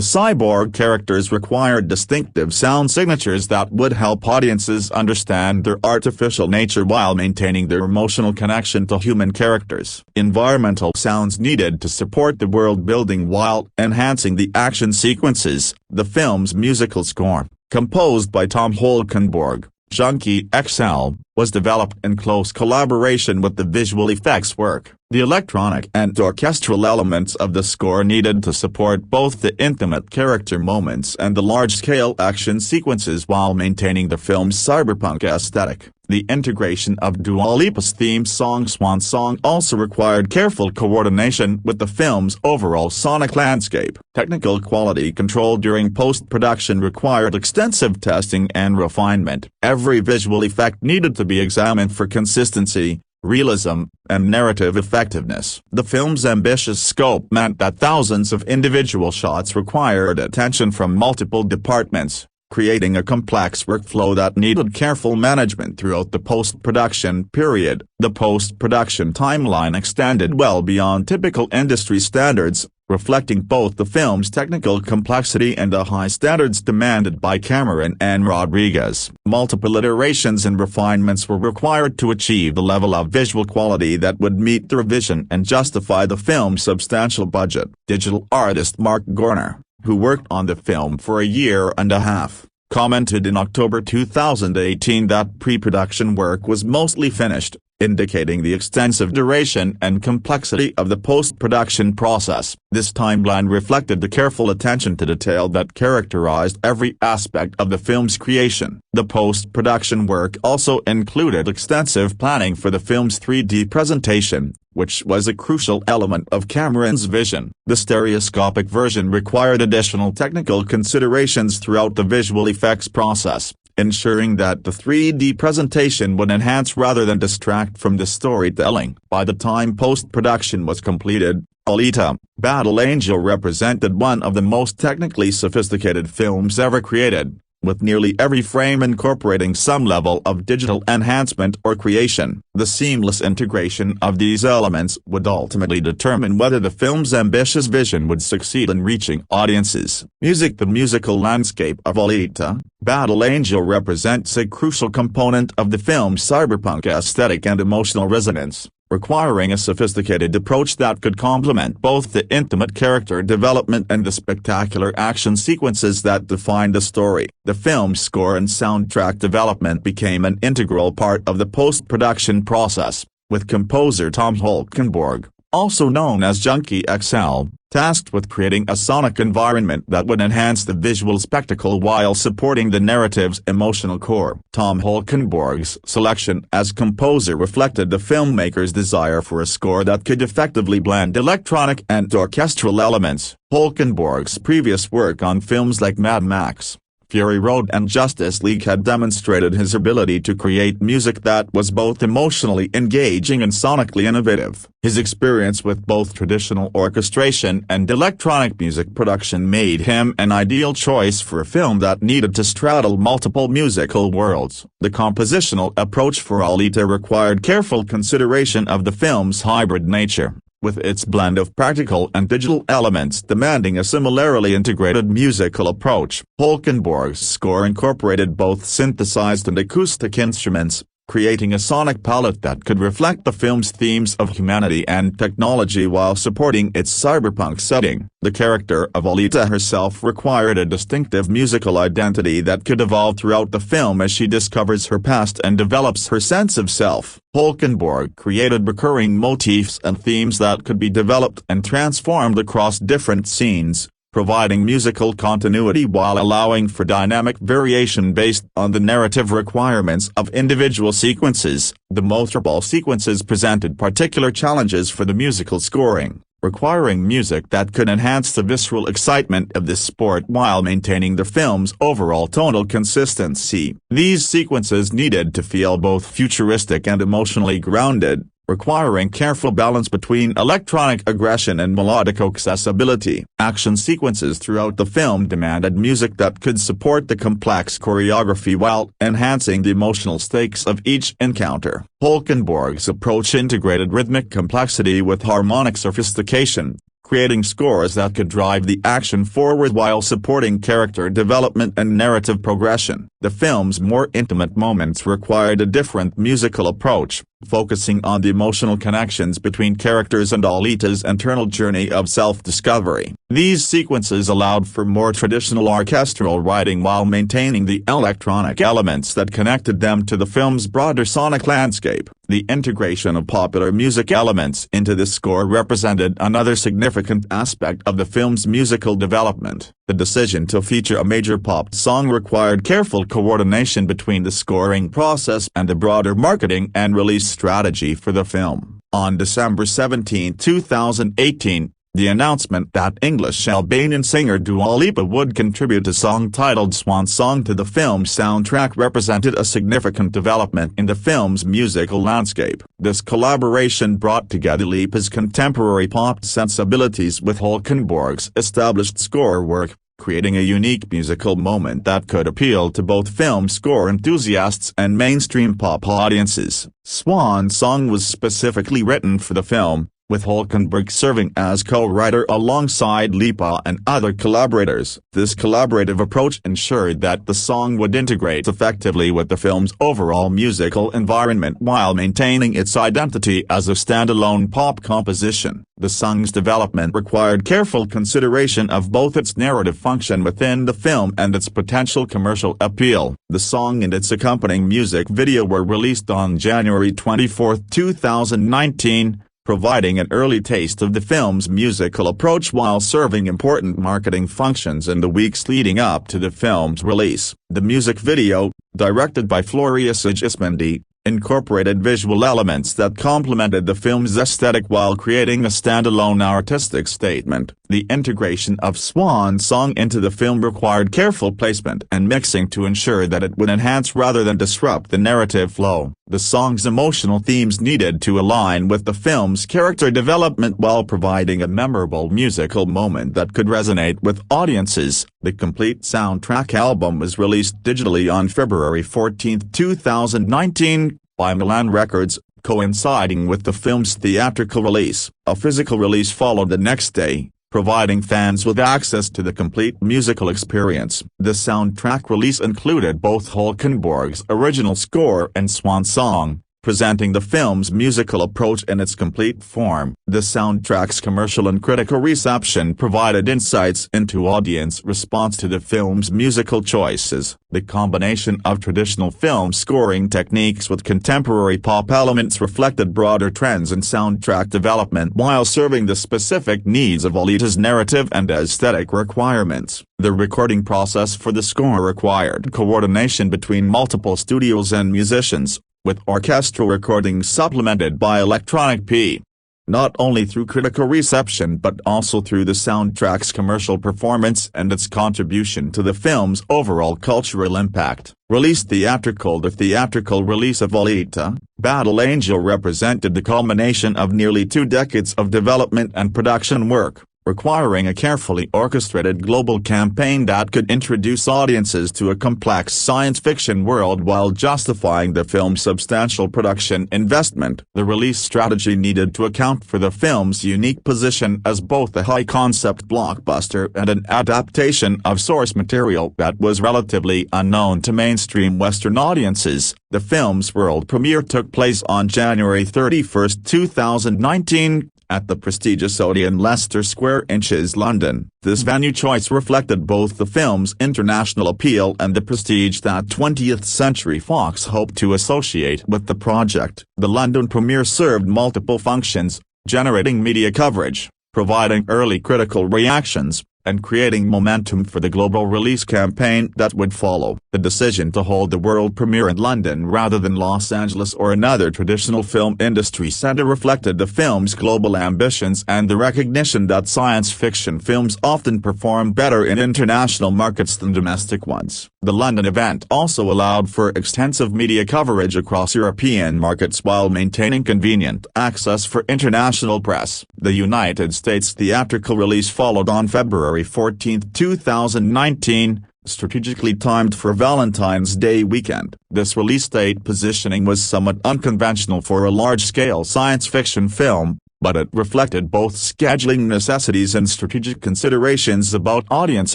cyborg characters required distinctive sound signatures that would help audiences understand their artificial nature while maintaining their emotional connection to human characters. Environmental sounds needed to support the world building while enhancing the action sequences. The film's musical score, composed by Tom Holkenborg, Junkie XL, was developed in close collaboration with the visual effects work. The electronic and orchestral elements of the score needed to support both the intimate character moments and the large-scale action sequences while maintaining the film's cyberpunk aesthetic. The integration of Dua Lipa's theme song Swan Song also required careful coordination with the film's overall sonic landscape. Technical quality control during post-production required extensive testing and refinement. Every visual effect needed to be examined for consistency, realism, and narrative effectiveness. The film's ambitious scope meant that thousands of individual shots required attention from multiple departments, creating a complex workflow that needed careful management throughout the post-production period. The post-production timeline extended well beyond typical industry standards, reflecting both the film's technical complexity and the high standards demanded by Cameron and Rodriguez. Multiple iterations and refinements were required to achieve the level of visual quality that would meet the vision and justify the film's substantial budget. Digital artist Mark Gorner, who worked on the film for a year and a half, commented in October 2018 that pre-production work was mostly finished, indicating the extensive duration and complexity of the post-production process. This timeline reflected the careful attention to detail that characterized every aspect of the film's creation. The post-production work also included extensive planning for the film's 3D presentation, which was a crucial element of Cameron's vision. The stereoscopic version required additional technical considerations throughout the visual effects process, ensuring that the 3D presentation would enhance rather than distract from the storytelling. By the time post-production was completed, Alita, Battle Angel represented one of the most technically sophisticated films ever created, with nearly every frame incorporating some level of digital enhancement or creation. The seamless integration of these elements would ultimately determine whether the film's ambitious vision would succeed in reaching audiences. Music. The musical landscape of Alita, Battle Angel represents a crucial component of the film's cyberpunk aesthetic and emotional resonance, requiring a sophisticated approach that could complement both the intimate character development and the spectacular action sequences that define the story. The film's score and soundtrack development became an integral part of the post-production process, with composer Tom Holkenborg, also known as Junkie XL, tasked with creating a sonic environment that would enhance the visual spectacle while supporting the narrative's emotional core. Tom Holkenborg's selection as composer reflected the filmmaker's desire for a score that could effectively blend electronic and orchestral elements. Holkenborg's previous work on films like Mad Max, Fury Road and Justice League had demonstrated his ability to create music that was both emotionally engaging and sonically innovative. His experience with both traditional orchestration and electronic music production made him an ideal choice for a film that needed to straddle multiple musical worlds. The compositional approach for Alita required careful consideration of the film's hybrid nature, with its blend of practical and digital elements demanding a similarly integrated musical approach. Holkenborg's score incorporated both synthesized and acoustic instruments, creating a sonic palette that could reflect the film's themes of humanity and technology while supporting its cyberpunk setting. The character of Alita herself required a distinctive musical identity that could evolve throughout the film as she discovers her past and develops her sense of self. Holkenborg created recurring motifs and themes that could be developed and transformed across different scenes, providing musical continuity while allowing for dynamic variation based on the narrative requirements of individual sequences. The multiple sequences presented particular challenges for the musical scoring, requiring music that could enhance the visceral excitement of the sport while maintaining the film's overall tonal consistency. These sequences needed to feel both futuristic and emotionally grounded, requiring careful balance between electronic aggression and melodic accessibility. Action sequences throughout the film demanded music that could support the complex choreography while enhancing the emotional stakes of each encounter. Holkenborg's approach integrated rhythmic complexity with harmonic sophistication, creating scores that could drive the action forward while supporting character development and narrative progression. The film's more intimate moments required a different musical approach, focusing on the emotional connections between characters and Alita's internal journey of self-discovery. These sequences allowed for more traditional orchestral writing while maintaining the electronic elements that connected them to the film's broader sonic landscape. The integration of popular music elements into the score represented another significant aspect of the film's musical development. The decision to feature a major pop song required careful coordination between the scoring process and the broader marketing and release strategy for the film. On December 17, 2018, the announcement that English-Albanian singer Dua Lipa would contribute a song titled Swan Song to the film's soundtrack represented a significant development in the film's musical landscape. This collaboration brought together Lipa's contemporary pop sensibilities with Holkenborg's established score work, creating a unique musical moment that could appeal to both film score enthusiasts and mainstream pop audiences. Swan Song was specifically written for the film, with Hulkenberg serving as co-writer alongside Lipa and other collaborators. This collaborative approach ensured that the song would integrate effectively with the film's overall musical environment while maintaining its identity as a standalone pop composition. The song's development required careful consideration of both its narrative function within the film and its potential commercial appeal. The song and its accompanying music video were released on January 24, 2019. Providing an early taste of the film's musical approach while serving important marketing functions in the weeks leading up to the film's release. The music video, directed by Floria Sigismondi, incorporated visual elements that complemented the film's aesthetic while creating a standalone artistic statement. The integration of Swan Song into the film required careful placement and mixing to ensure that it would enhance rather than disrupt the narrative flow. The song's emotional themes needed to align with the film's character development while providing a memorable musical moment that could resonate with audiences. The complete soundtrack album was released digitally on February 14, 2019, by Milan Records, coinciding with the film's theatrical release. A physical release followed the next day, providing fans with access to the complete musical experience. The soundtrack release included both Hulkenberg's original score and Swan Song, presenting the film's musical approach in its complete form. The soundtrack's commercial and critical reception provided insights into audience response to the film's musical choices. The combination of traditional film scoring techniques with contemporary pop elements reflected broader trends in soundtrack development while serving the specific needs of Alita's narrative and aesthetic requirements. The recording process for the score required coordination between multiple studios and musicians, with orchestral recordings supplemented by electronic P. Not only through critical reception but also through the soundtrack's commercial performance and its contribution to the film's overall cultural impact. Released theatrical. The theatrical release of Alita, Battle Angel represented the culmination of nearly 2 decades of development and production work, requiring a carefully orchestrated global campaign that could introduce audiences to a complex science fiction world while justifying the film's substantial production investment. The release strategy needed to account for the film's unique position as both a high-concept blockbuster and an adaptation of source material that was relatively unknown to mainstream Western audiences. The film's world premiere took place on January 31, 2019, at the prestigious Odeon Leicester Square in London. This venue choice reflected both the film's international appeal and the prestige that 20th Century Fox hoped to associate with the project. The London premiere served multiple functions, generating media coverage, providing early critical reactions, and creating momentum for the global release campaign that would follow. The decision to hold the world premiere in London rather than Los Angeles or another traditional film industry center reflected the film's global ambitions and the recognition that science fiction films often perform better in international markets than domestic ones. The London event also allowed for extensive media coverage across European markets while maintaining convenient access for international press. The United States theatrical release followed on February 14, 2019, strategically timed for Valentine's Day weekend. This release date positioning was somewhat unconventional for a large-scale science fiction film, but it reflected both scheduling necessities and strategic considerations about audience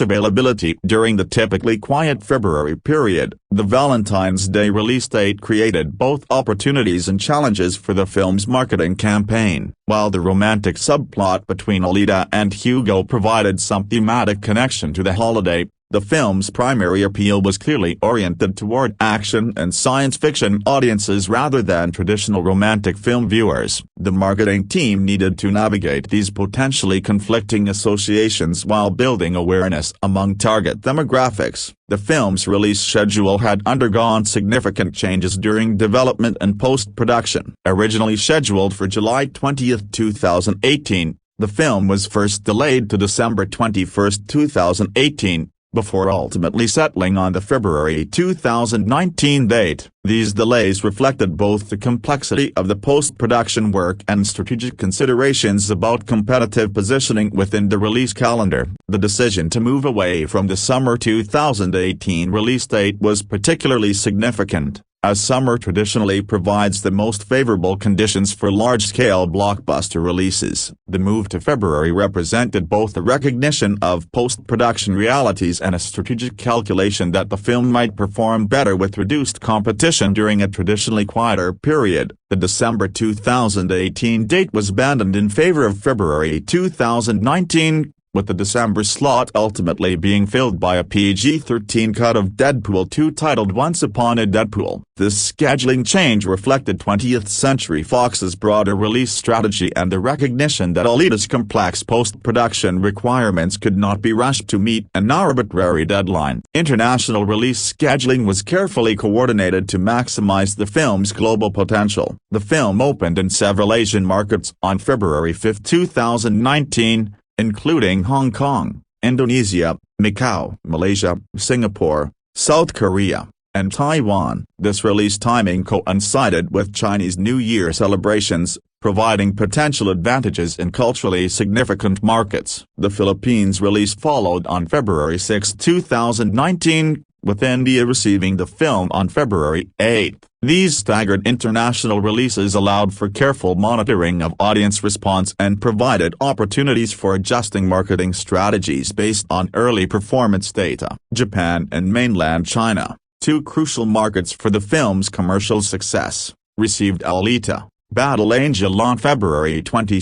availability during the typically quiet February period. The Valentine's Day release date created both opportunities and challenges for the film's marketing campaign. While the romantic subplot between Alita and Hugo provided some thematic connection to the holiday, the film's primary appeal was clearly oriented toward action and science fiction audiences rather than traditional romantic film viewers. The marketing team needed to navigate these potentially conflicting associations while building awareness among target demographics. The film's release schedule had undergone significant changes during development and post-production. Originally scheduled for July 20, 2018, the film was first delayed to December 21, 2018. before ultimately settling on the February 2019 date. These delays reflected both the complexity of the post-production work and strategic considerations about competitive positioning within the release calendar. The decision to move away from the summer 2018 release date was particularly significant, as summer traditionally provides the most favorable conditions for large-scale blockbuster releases. The move to February represented both a recognition of post-production realities and a strategic calculation that the film might perform better with reduced competition during a traditionally quieter period. The December 2018 date was abandoned in favor of February 2019, with the December slot ultimately being filled by a PG-13 cut of Deadpool 2 titled Once Upon a Deadpool. This scheduling change reflected 20th Century Fox's broader release strategy and the recognition that Alita's complex post-production requirements could not be rushed to meet an arbitrary deadline. International release scheduling was carefully coordinated to maximize the film's global potential. The film opened in several Asian markets on February 5, 2019, including Hong Kong, Indonesia, Macau, Malaysia, Singapore, South Korea, and Taiwan. This release timing coincided with Chinese New Year celebrations, providing potential advantages in culturally significant markets. The Philippines release followed on February 6, 2019, with India receiving the film on February 8. These staggered international releases allowed for careful monitoring of audience response and provided opportunities for adjusting marketing strategies based on early performance data. Japan and mainland China, two crucial markets for the film's commercial success, received Alita, Battle Angel on February 22,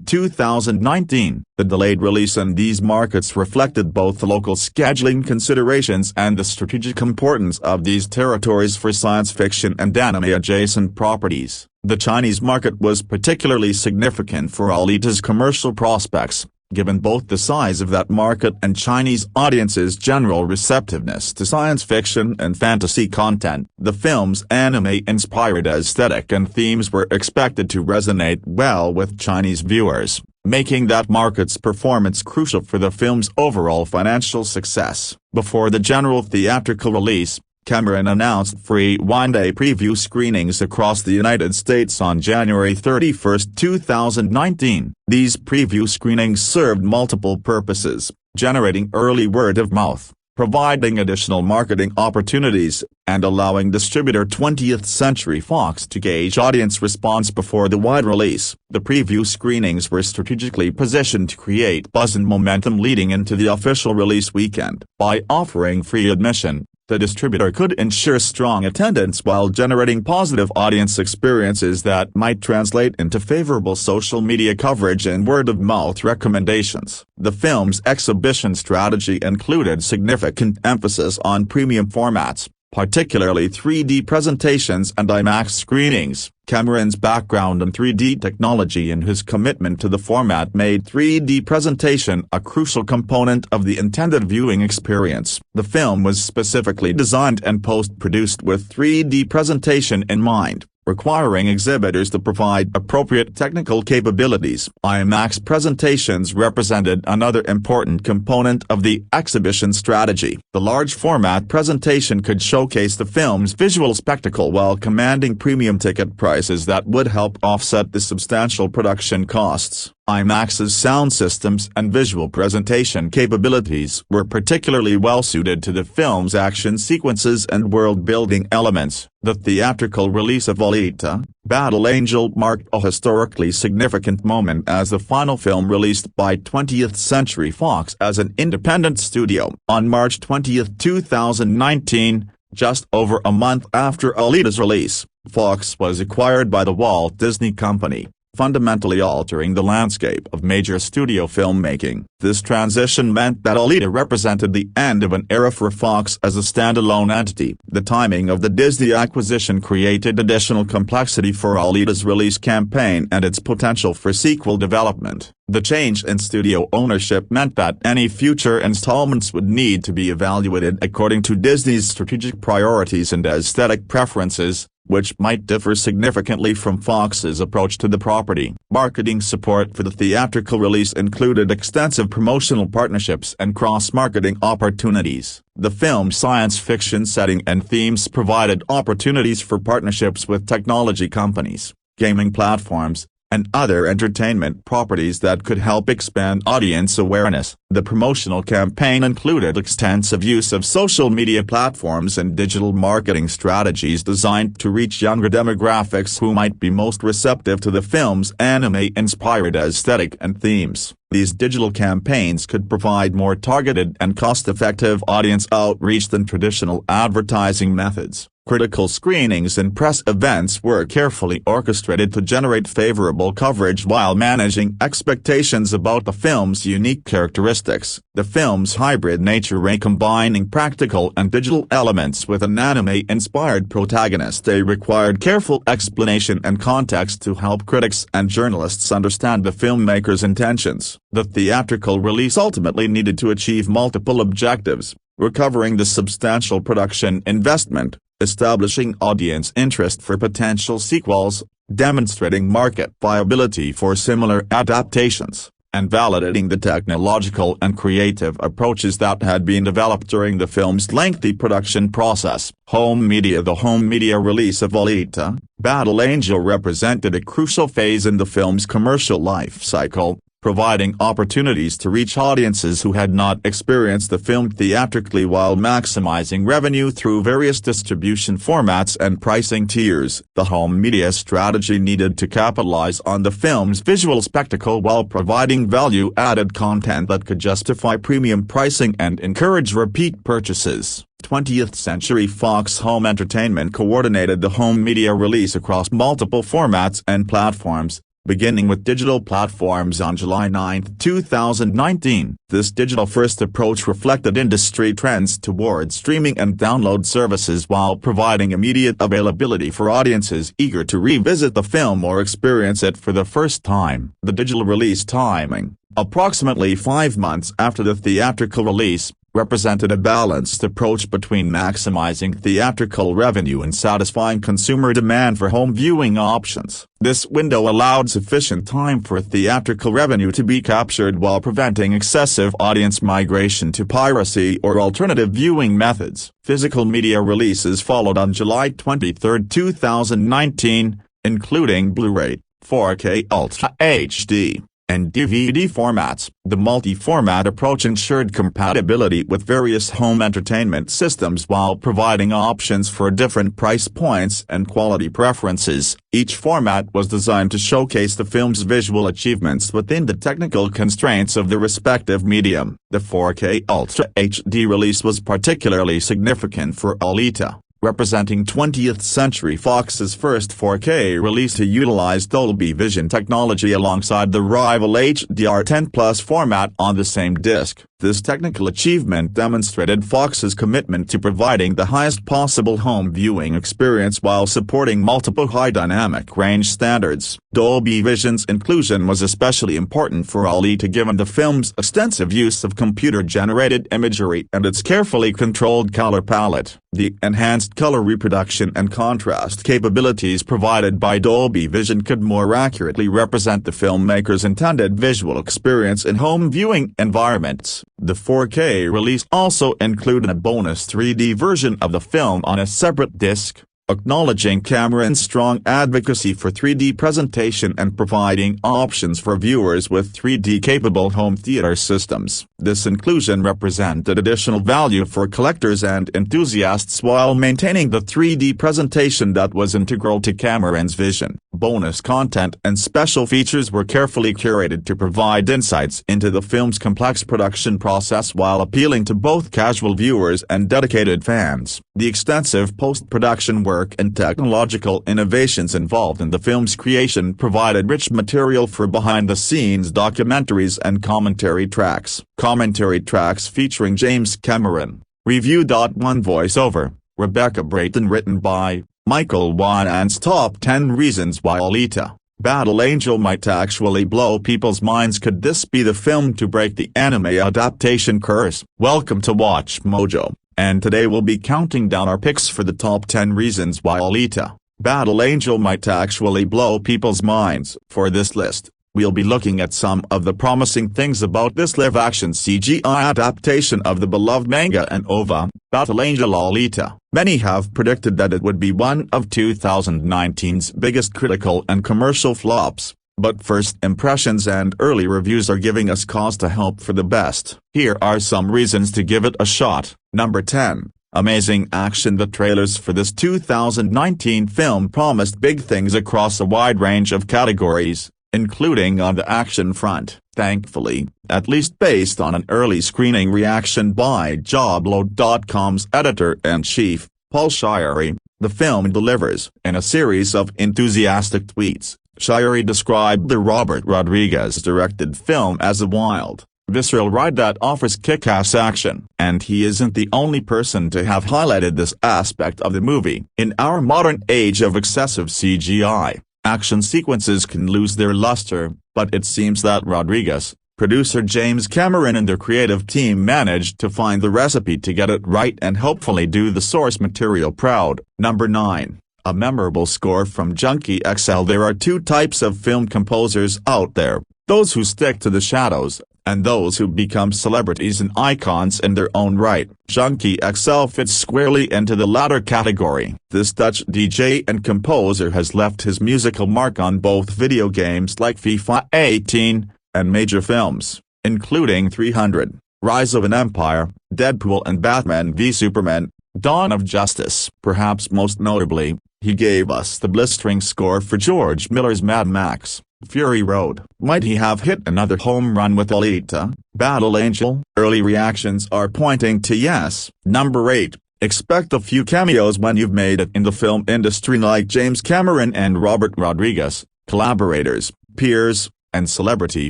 2019. The delayed release in these markets reflected both the local scheduling considerations and the strategic importance of these territories for science fiction and anime-adjacent properties. The Chinese market was particularly significant for Alita's commercial prospects, given both the size of that market and Chinese audiences' general receptiveness to science fiction and fantasy content. The film's anime-inspired aesthetic and themes were expected to resonate well with Chinese viewers, making that market's performance crucial for the film's overall financial success. Before the general theatrical release, Cameron announced free one-day preview screenings across the United States on January 31, 2019. These preview screenings served multiple purposes, generating early word of mouth, providing additional marketing opportunities, and allowing distributor 20th Century Fox to gauge audience response before the wide release. The preview screenings were strategically positioned to create buzz and momentum leading into the official release weekend. By offering free admission, the distributor could ensure strong attendance while generating positive audience experiences that might translate into favorable social media coverage and word-of-mouth recommendations. The film's exhibition strategy included significant emphasis on premium formats, particularly 3D presentations and IMAX screenings. Cameron's background in 3D technology and his commitment to the format made 3D presentation a crucial component of the intended viewing experience. The film was specifically designed and post-produced with 3D presentation in mind, requiring exhibitors to provide appropriate technical capabilities. IMAX presentations represented another important component of the exhibition strategy. The large format presentation could showcase the film's visual spectacle while commanding premium ticket prices that would help offset the substantial production costs. IMAX's sound systems and visual presentation capabilities were particularly well-suited to the film's action sequences and world-building elements. The theatrical release of Alita, Battle Angel marked a historically significant moment as the final film released by 20th Century Fox as an independent studio. On March 20, 2019, just over a month after Alita's release, Fox was acquired by the Walt Disney Company, fundamentally altering the landscape of major studio filmmaking. This transition meant that Alita represented the end of an era for Fox as a standalone entity. The timing of the Disney acquisition created additional complexity for Alita's release campaign and its potential for sequel development. The change in studio ownership meant that any future installments would need to be evaluated according to Disney's strategic priorities and aesthetic preferences, which might differ significantly from Fox's approach to the property. Marketing support for the theatrical release included extensive promotional partnerships and cross-marketing opportunities. The film's science fiction setting and themes provided opportunities for partnerships with technology companies, gaming platforms, and other entertainment properties that could help expand audience awareness. The promotional campaign included extensive use of social media platforms and digital marketing strategies designed to reach younger demographics who might be most receptive to the film's anime-inspired aesthetic and themes. These digital campaigns could provide more targeted and cost-effective audience outreach than traditional advertising methods. Critical screenings and press events were carefully orchestrated to generate favorable coverage while managing expectations about the film's unique characteristics. The film's hybrid nature, combining practical and digital elements with an anime-inspired protagonist, required careful explanation and context to help critics and journalists understand the filmmaker's intentions. The theatrical release ultimately needed to achieve multiple objectives: recovering the substantial production investment, establishing audience interest for potential sequels, demonstrating market viability for similar adaptations, and validating the technological and creative approaches that had been developed during the film's lengthy production process. Home media. The home media release of Alita, Battle Angel represented a crucial phase in the film's commercial life cycle, providing opportunities to reach audiences who had not experienced the film theatrically while maximizing revenue through various distribution formats and pricing tiers. The home media strategy needed to capitalize on the film's visual spectacle while providing value-added content that could justify premium pricing and encourage repeat purchases. 20th Century Fox Home Entertainment coordinated the home media release across multiple formats and platforms, beginning with digital platforms on July 9, 2019. This digital-first approach reflected industry trends toward streaming and download services while providing immediate availability for audiences eager to revisit the film or experience it for the first time. The digital release timing, approximately 5 months after the theatrical release, represented a balanced approach between maximizing theatrical revenue and satisfying consumer demand for home viewing options. This window allowed sufficient time for theatrical revenue to be captured while preventing excessive audience migration to piracy or alternative viewing methods. Physical media releases followed on July 23, 2019, including Blu-ray, 4K Ultra HD, and DVD formats. The multi-format approach ensured compatibility with various home entertainment systems while providing options for different price points and quality preferences. Each format was designed to showcase the film's visual achievements within the technical constraints of the respective medium. The 4K Ultra HD release was particularly significant for Alita, representing 20th Century Fox's first 4K release to utilize Dolby Vision technology alongside the rival HDR10 Plus format on the same disc. This technical achievement demonstrated Fox's commitment to providing the highest possible home viewing experience while supporting multiple high dynamic range standards. Dolby Vision's inclusion was especially important for Alita given the film's extensive use of computer-generated imagery and its carefully controlled color palette. The enhanced color reproduction and contrast capabilities provided by Dolby Vision could more accurately represent the filmmaker's intended visual experience in home viewing environments. The 4K release also included a bonus 3D version of the film on a separate disc, acknowledging Cameron's strong advocacy for 3D presentation and providing options for viewers with 3D-capable home theater systems. This inclusion represented additional value for collectors and enthusiasts while maintaining the 3D presentation that was integral to Cameron's vision. Bonus content and special features were carefully curated to provide insights into the film's complex production process while appealing to both casual viewers and dedicated fans. The extensive post-production work and technological innovations involved in the film's creation provided rich material for behind-the-scenes documentaries and commentary tracks. Commentary tracks featuring James Cameron, Review.1 voiceover, Rebecca Brayton, written by Michael Winans. Top 10 Reasons Why Alita, Battle Angel Might Actually Blow People's Minds. Could this be the film to break the anime adaptation curse? Welcome to Watch Mojo, and today we'll be counting down our picks for the top 10 reasons why Alita, Battle Angel might actually blow people's minds. For this list, we'll be looking at some of the promising things about this live-action CGI adaptation of the beloved manga and OVA, Battle Angel Alita. Many have predicted that it would be one of 2019's biggest critical and commercial flops, but first impressions and early reviews are giving us cause to hope for the best. Here are some reasons to give it a shot. Number 10. Amazing action. The trailers for this 2019 film promised big things across a wide range of categories, including on the action front. Thankfully, at least based on an early screening reaction by Jobload.com's editor-in-chief, Paul Shirey, the film delivers. In a series of enthusiastic tweets, Shirey described the Robert Rodriguez-directed film as a wild, visceral ride that offers kick-ass action. And he isn't the only person to have highlighted this aspect of the movie. In our modern age of excessive CGI, action sequences can lose their luster, but it seems that Rodriguez, producer James Cameron and their creative team managed to find the recipe to get it right and hopefully do the source material proud. Number 9. A memorable score from Junkie XL. There are two types of film composers out there, those who stick to the shadows, and those who become celebrities and icons in their own right. Junkie XL fits squarely into the latter category. This Dutch DJ and composer has left his musical mark on both video games like FIFA 18, and major films, including 300, Rise of an Empire, Deadpool and Batman v Superman, Dawn of Justice. Perhaps most notably, he gave us the blistering score for George Miller's Mad Max, Fury Road. Might he have hit another home run with Alita, Battle Angel? Early reactions are pointing to yes. Number 8. Expect a few cameos when you've made it in the film industry like James Cameron and Robert Rodriguez. Collaborators, peers, and celebrity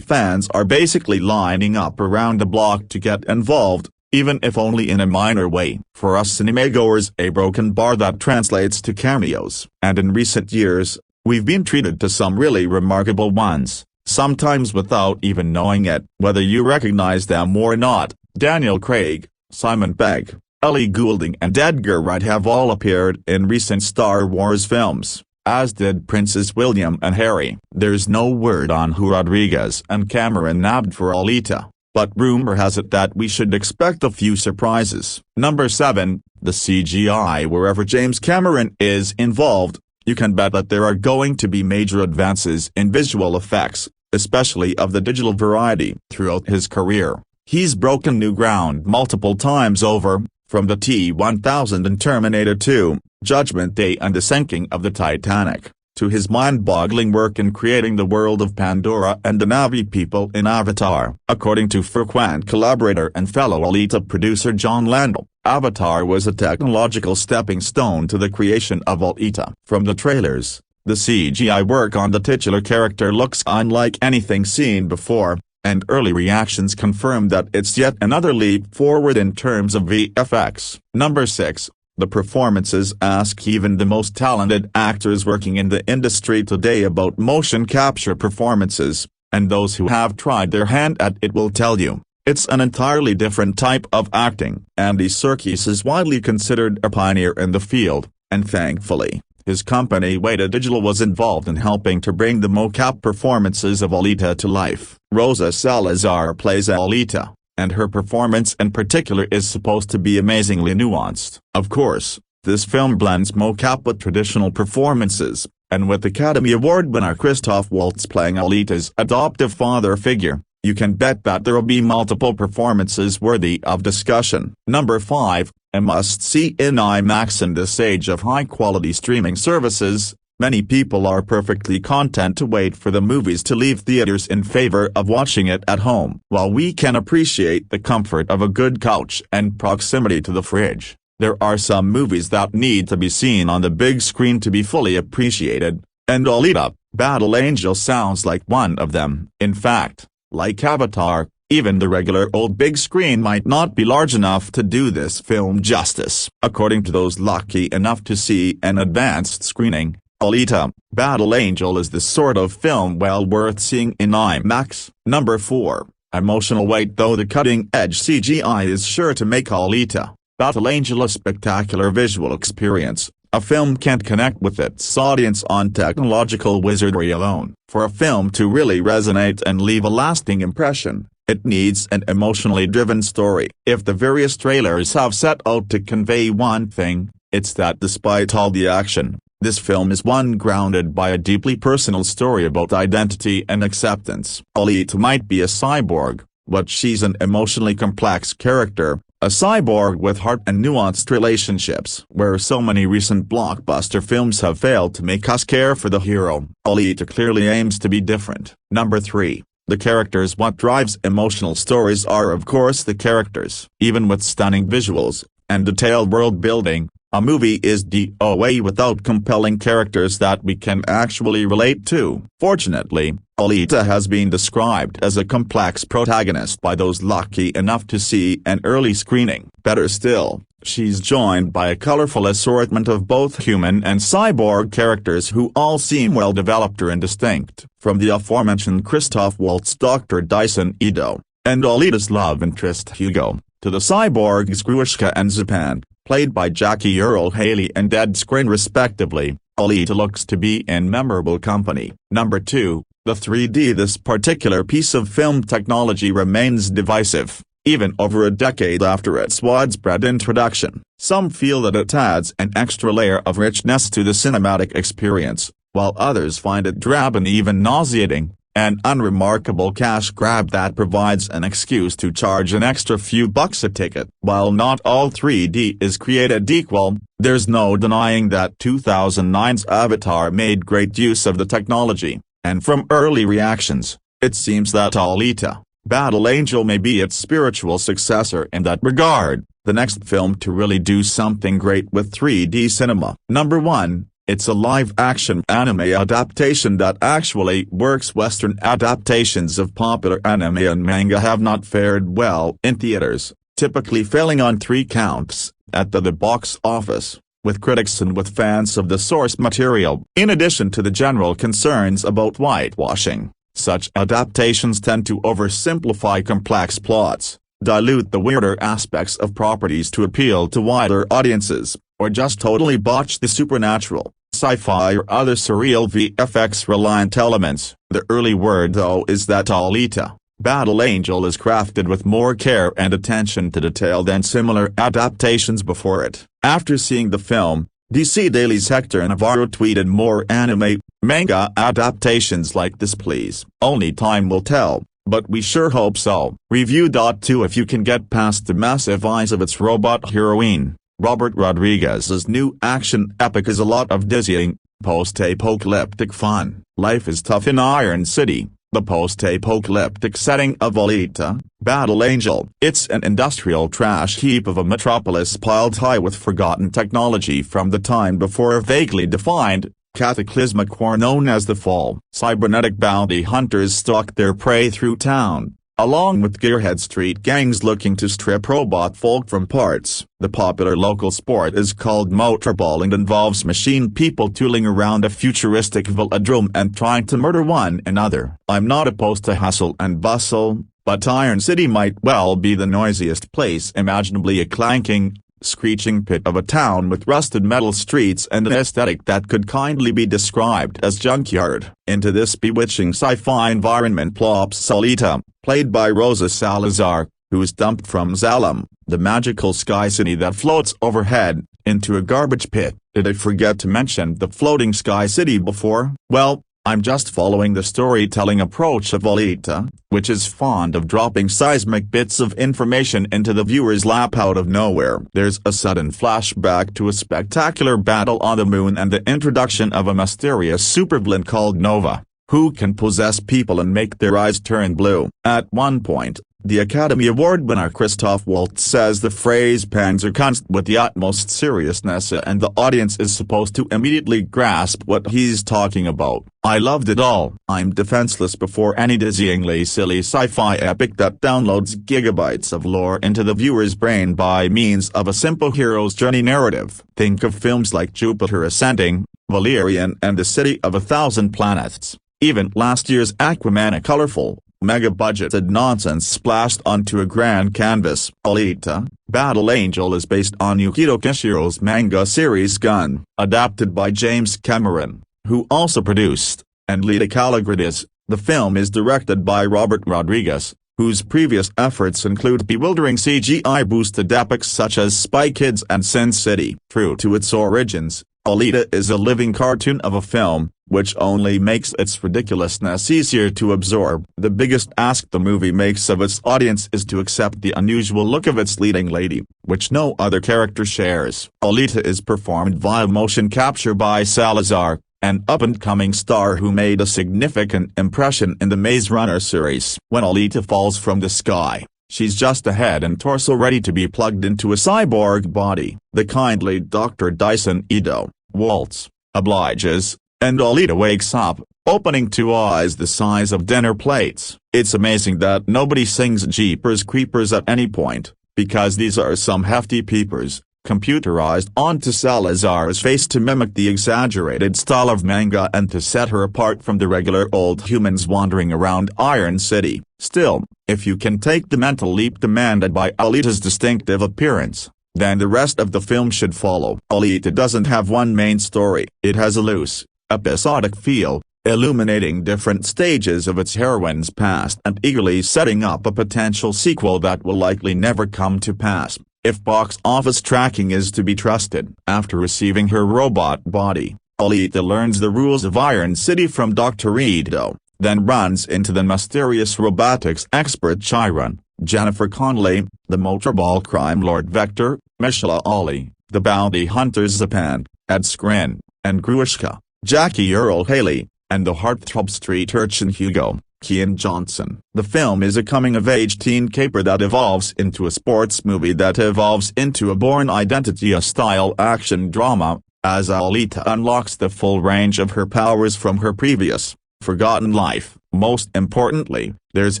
fans are basically lining up around the block to get involved, even if only in a minor way. For us cinemagoers, a broken bar that translates to cameos. And in recent years, we've been treated to some really remarkable ones, sometimes without even knowing it. Whether you recognize them or not, Daniel Craig, Simon Pegg, Ellie Goulding and Edgar Wright have all appeared in recent Star Wars films, as did Princes William and Harry. There's no word on who Rodriguez and Cameron nabbed for Alita, but rumor has it that we should expect a few surprises. Number 7. The CGI. Wherever James Cameron is involved, you can bet that there are going to be major advances in visual effects, especially of the digital variety. Throughout his career, he's broken new ground multiple times over, from the T-1000 and Terminator 2, Judgment Day and the sinking of the Titanic, to his mind-boggling work in creating the world of Pandora and the Na'vi people in Avatar. According to frequent collaborator and fellow Alita producer John Landau, Avatar was a technological stepping stone to the creation of Alita. From the trailers, the CGI work on the titular character looks unlike anything seen before, and early reactions confirm that it's yet another leap forward in terms of VFX. Number 6. The performances. Ask even the most talented actors working in the industry today about motion capture performances, and those who have tried their hand at it will tell you, it's an entirely different type of acting. Andy Serkis is widely considered a pioneer in the field, and thankfully, his company Weta Digital was involved in helping to bring the mocap performances of Alita to life. Rosa Salazar plays Alita, and her performance in particular is supposed to be amazingly nuanced. Of course, this film blends mocap with traditional performances, and with Academy Award winner Christoph Waltz playing Alita's adoptive father figure, you can bet that there will be multiple performances worthy of discussion. Number 5. A must-see in IMAX. In this age of high-quality streaming services, many people are perfectly content to wait for the movies to leave theaters in favor of watching it at home. While we can appreciate the comfort of a good couch and proximity to the fridge, there are some movies that need to be seen on the big screen to be fully appreciated, and Alita, Battle Angel sounds like one of them. In fact, like Avatar, even the regular old big screen might not be large enough to do this film justice. According to those lucky enough to see an advanced screening, Alita, Battle Angel is the sort of film well worth seeing in IMAX. Number 4. Emotional weight. Though the cutting-edge CGI is sure to make Alita, Battle Angel a spectacular visual experience, A film can't connect with its audience on technological wizardry alone. For a film to really resonate and leave a lasting impression, it needs an emotionally driven story. If the various trailers have set out to convey one thing, it's that despite all the action, this film is one grounded by a deeply personal story about identity and acceptance. Alita might be a cyborg, but she's an emotionally complex character, a cyborg with heart and nuanced relationships. Where so many recent blockbuster films have failed to make us care for the hero, Alita clearly aims to be different. Number 3. The characters. What drives emotional stories are of course the characters. Even with stunning visuals and detailed world building, a movie is DOA without compelling characters that we can actually relate to. Fortunately, Alita has been described as a complex protagonist by those lucky enough to see an early screening. Better still, she's joined by a colorful assortment of both human and cyborg characters who all seem well developed and distinct. From the aforementioned Christoph Waltz, Dr. Dyson Ido, and Alita's love interest Hugo, to the cyborgs Grushka and Zapan, played by Jackie Earle Haley and Ed Skrein respectively. Alita looks to be in memorable company. Number 2. The 3D. This particular piece of film technology remains divisive, even over a decade after its widespread introduction. Some feel that it adds an extra layer of richness to the cinematic experience, while others find it drab and even nauseating, an unremarkable cash grab that provides an excuse to charge an extra few bucks a ticket. While not all 3D is created equal, there's no denying that 2009's Avatar made great use of the technology, and from early reactions, it seems that Alita, Battle Angel may be its spiritual successor in that regard, the next film to really do something great with 3D cinema. Number 1. It's a live-action anime adaptation that actually works. Western adaptations of popular anime and manga have not fared well in theaters, typically failing on 3 counts, at the box office, with critics and with fans of the source material. In addition to the general concerns about whitewashing, such adaptations tend to oversimplify complex plots, dilute the weirder aspects of properties to appeal to wider audiences, or just totally botch the supernatural, sci-fi or other surreal VFX-reliant elements. The early word though is that Alita, Battle Angel is crafted with more care and attention to detail than similar adaptations before it. After seeing the film, DC Daily's Hector Navarro tweeted, "More anime, manga adaptations like this please. Only time will tell, but we sure hope so." Review. 2. If you can get past the massive eyes of its robot heroine, Robert Rodriguez's new action epic is a lot of dizzying, post-apocalyptic fun. Life is tough in Iron City, the post-apocalyptic setting of Alita, Battle Angel. It's an industrial trash heap of a metropolis piled high with forgotten technology from the time before a vaguely defined, cataclysmic war known as the Fall. Cybernetic bounty hunters stalk their prey through town, along with gearhead street gangs looking to strip robot folk from parts. The popular local sport is called motorball and involves machine people tooling around a futuristic velodrome and trying to murder one another. I'm not opposed to hustle and bustle, but Iron City might well be the noisiest place imaginably, a clanking, screeching pit of a town with rusted metal streets and an aesthetic that could kindly be described as junkyard. Into this bewitching sci-fi environment plops Alita, played by Rosa Salazar, who is dumped from Zalem, the magical sky city that floats overhead, into a garbage pit. Did I forget to mention the floating sky city before? Well, I'm just following the storytelling approach of Alita, which is fond of dropping seismic bits of information into the viewer's lap out of nowhere. There's a sudden flashback to a spectacular battle on the moon and the introduction of a mysterious supervillain called Nova, who can possess people and make their eyes turn blue. At one point, the Academy Award winner Christoph Waltz says the phrase "Panzerkunst" with the utmost seriousness, and the audience is supposed to immediately grasp what he's talking about. I loved it all. I'm defenseless before any dizzyingly silly sci-fi epic that downloads gigabytes of lore into the viewer's brain by means of a simple hero's journey narrative. Think of films like Jupiter Ascending, Valerian and the City of a Thousand Planets. Even last year's Aquaman, a colorful, mega-budgeted nonsense splashed onto a grand canvas. Alita, Battle Angel is based on Yukito Kishiro's manga series Gun, adapted by James Cameron, who also produced, and Lita Calligridis. The film is directed by Robert Rodriguez, whose previous efforts include bewildering CGI-boosted epics such as Spy Kids and Sin City. True to its origins, Alita is a living cartoon of a film, which only makes its ridiculousness easier to absorb. The biggest ask the movie makes of its audience is to accept the unusual look of its leading lady, which no other character shares. Alita is performed via motion capture by Salazar, an up-and-coming star who made a significant impression in the Maze Runner series. When Alita falls from the sky, she's just a head and torso ready to be plugged into a cyborg body. The kindly Dr. Dyson Ido, Waltz, obliges, and Alita wakes up, opening two eyes the size of dinner plates. It's amazing that nobody sings Jeepers Creepers at any point, because these are some hefty peepers, computerized onto Salazar's face to mimic the exaggerated style of manga and to set her apart from the regular old humans wandering around Iron City. Still, if you can take the mental leap demanded by Alita's distinctive appearance, then the rest of the film should follow. Alita doesn't have one main story. It has a loose, episodic feel, illuminating different stages of its heroine's past and eagerly setting up a potential sequel that will likely never come to pass, if box office tracking is to be trusted. After receiving her robot body, Alita learns the rules of Iron City from Dr. Ido, then runs into the mysterious robotics expert Chiron, Jennifer Connelly, the motorball crime lord Vector, Michelle Ali, the bounty hunters Zapan, Ed Skrin, and Gruishka, Jackie Earle Haley, and the heartthrob street urchin Hugo, Kian Johnson. The film is a coming-of-age teen caper that evolves into a sports movie that evolves into a Born Identity-style action drama, as Alita unlocks the full range of her powers from her previous, forgotten life. Most importantly, there's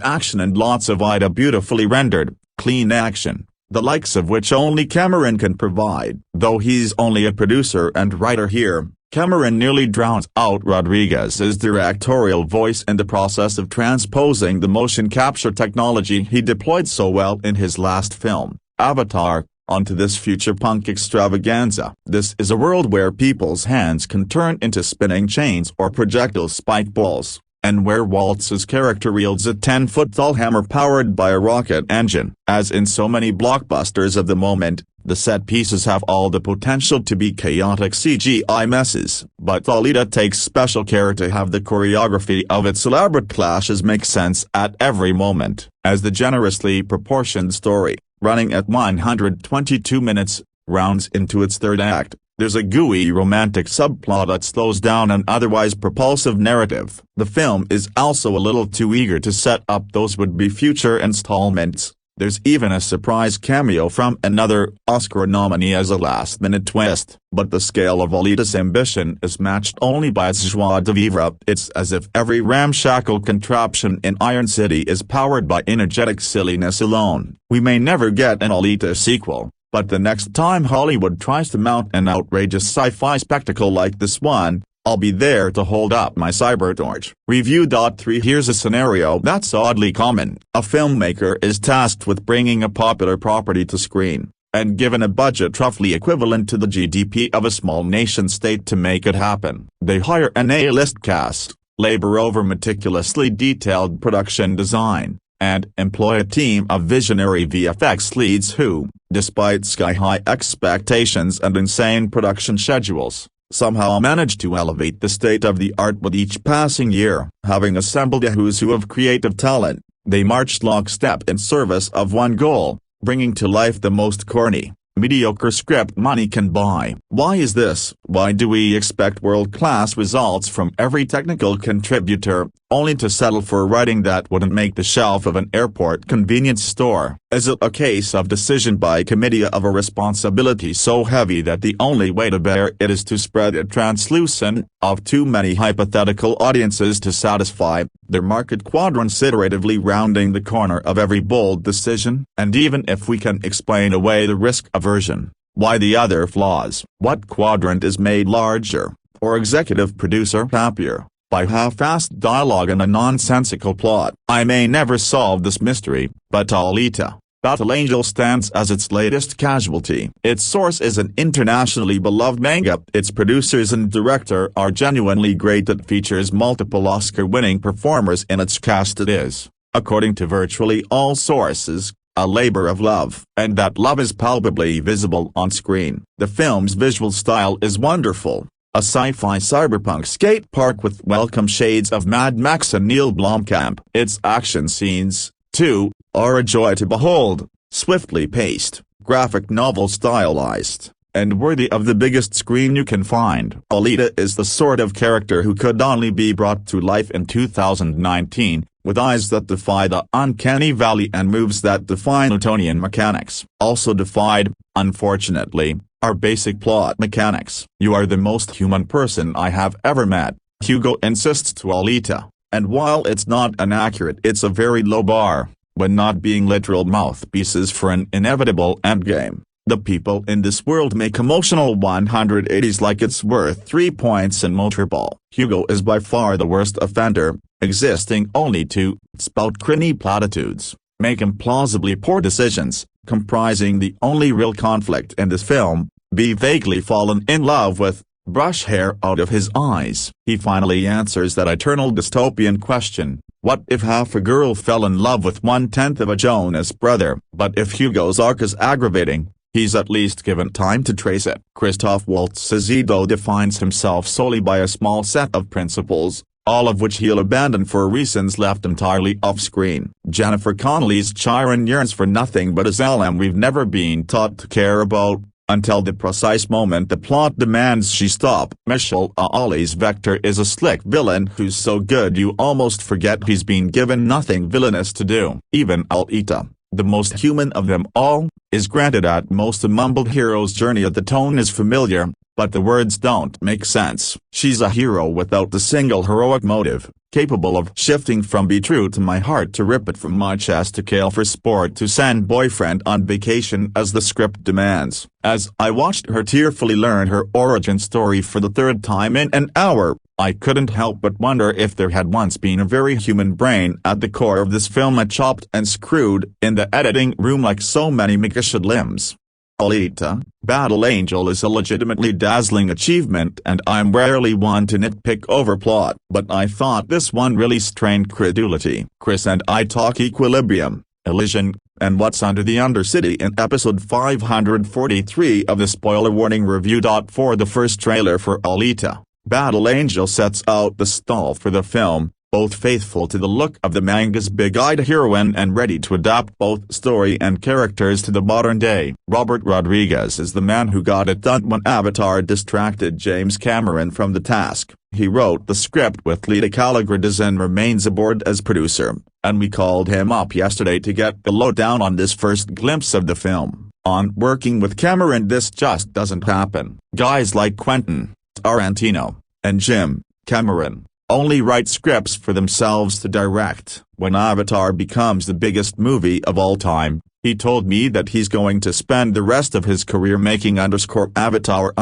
action and lots of Ida beautifully rendered, clean action, the likes of which only Cameron can provide. Though he's only a producer and writer here, Cameron nearly drowns out Rodriguez's directorial voice in the process of transposing the motion capture technology he deployed so well in his last film, Avatar, onto this future punk extravaganza. This is a world where people's hands can turn into spinning chains or projectile spike balls, and where Waltz's character wields a 10-foot-tall hammer powered by a rocket engine. As in so many blockbusters of the moment, the set pieces have all the potential to be chaotic CGI messes, but Alita takes special care to have the choreography of its elaborate clashes make sense at every moment. As the generously proportioned story, running at 122 minutes, rounds into its third act, there's a gooey romantic subplot that slows down an otherwise propulsive narrative. The film is also a little too eager to set up those would-be future installments. There's even a surprise cameo from another Oscar nominee as a last-minute twist. But the scale of Alita's ambition is matched only by its joie de vivre. It's as if every ramshackle contraption in Iron City is powered by energetic silliness alone. We may never get an Alita sequel, but the next time Hollywood tries to mount an outrageous sci-fi spectacle like this one, I'll be there to hold up my cybertorch. Review. 3 Here's a scenario that's oddly common. A filmmaker is tasked with bringing a popular property to screen, and given a budget roughly equivalent to the GDP of a small nation-state to make it happen. They hire an A-list cast, labor over meticulously detailed production design, and employ a team of visionary VFX leads who, despite sky-high expectations and insane production schedules, somehow manage to elevate the state of the art with each passing year. Having assembled a who's who of creative talent, they march lockstep in service of one goal, bringing to life the most corny, mediocre script money can buy. Why is this? Why do we expect world-class results from every technical contributor, only to settle for writing that wouldn't make the shelf of an airport convenience store? Is it a case of decision by committee of a responsibility so heavy that the only way to bear it is to spread it translucent, of too many hypothetical audiences to satisfy, their market quadrants iteratively rounding the corner of every bold decision? And even if we can explain away the risk aversion, why the other flaws? What quadrant is made larger, or executive producer happier, by half-assed dialogue and a nonsensical plot. I may never solve this mystery, but Alita, Battle Angel stands as its latest casualty. Its source is an internationally beloved manga. Its producers and director are genuinely great. It features multiple Oscar-winning performers in its cast. It is, according to virtually all sources, a labor of love, and that love is palpably visible on screen. The film's visual style is wonderful, a sci-fi cyberpunk skate park with welcome shades of Mad Max and Neil Blomkamp. Its action scenes, too, are a joy to behold, swiftly paced, graphic novel stylized, and worthy of the biggest screen you can find. Alita is the sort of character who could only be brought to life in 2019, with eyes that defy the uncanny valley and moves that defy Newtonian mechanics. Also defied, unfortunately, are basic plot mechanics. "You are the most human person I have ever met," Hugo insists to Alita, and while it's not inaccurate, it's a very low bar, when not being literal mouthpieces for an inevitable endgame. "The people in this world make emotional 180s like it's worth 3 points in Motorball." Hugo is by far the worst offender, existing only to spout cringy platitudes, make implausibly poor decisions, comprising the only real conflict in this film, be vaguely fallen in love with, brush hair out of his eyes. He finally answers that eternal dystopian question, what if half a girl fell in love with 1/10 of a Jonas brother? But if Hugo's arc is aggravating, he's at least given time to trace it. Christoph Waltz's Ido defines himself solely by a small set of principles, all of which he'll abandon for reasons left entirely off-screen. Jennifer Connelly's Chiron yearns for nothing but a Zalem we've never been taught to care about, until the precise moment the plot demands she stop. Michelle Ali's Vector is a slick villain who's so good you almost forget he's been given nothing villainous to do. Even Alita, the most human of them all, is granted at most a mumbled hero's journey. The tone is familiar, but the words don't make sense. She's a hero without the single heroic motive, capable of shifting from be true to my heart to rip it from my chest to kill for sport to send boyfriend on vacation as the script demands. As I watched her tearfully learn her origin story for the third time in an hour, I couldn't help but wonder if there had once been a very human brain at the core of this film, chopped and screwed in the editing room like so many machined limbs. Alita, Battle Angel is a legitimately dazzling achievement, and I'm rarely one to nitpick over plot, but I thought this one really strained credulity. Chris and I talk Equilibrium, Elysian, and What's Under the Undercity in episode 543 of the spoiler warning review. For the first trailer for Alita, Battle Angel sets out the stall for the film, both faithful to the look of the manga's big-eyed heroine and ready to adapt both story and characters to the modern day. Robert Rodriguez is the man who got it done when Avatar distracted James Cameron from the task. He wrote the script with Lita Calagridis and remains aboard as producer, and we called him up yesterday to get the lowdown on this first glimpse of the film. On working with Cameron, this just doesn't happen. Guys like Quentin Tarantino and Jim Cameron only write scripts for themselves to direct. When Avatar becomes the biggest movie of all time, he told me that he's going to spend the rest of his career making _Avatar_S,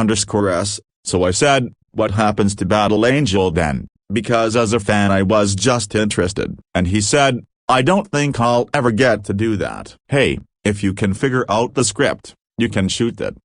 so I said, what happens to Battle Angel then? Because as a fan I was just interested. And he said, I don't think I'll ever get to do that. Hey, if you can figure out the script, you can shoot it.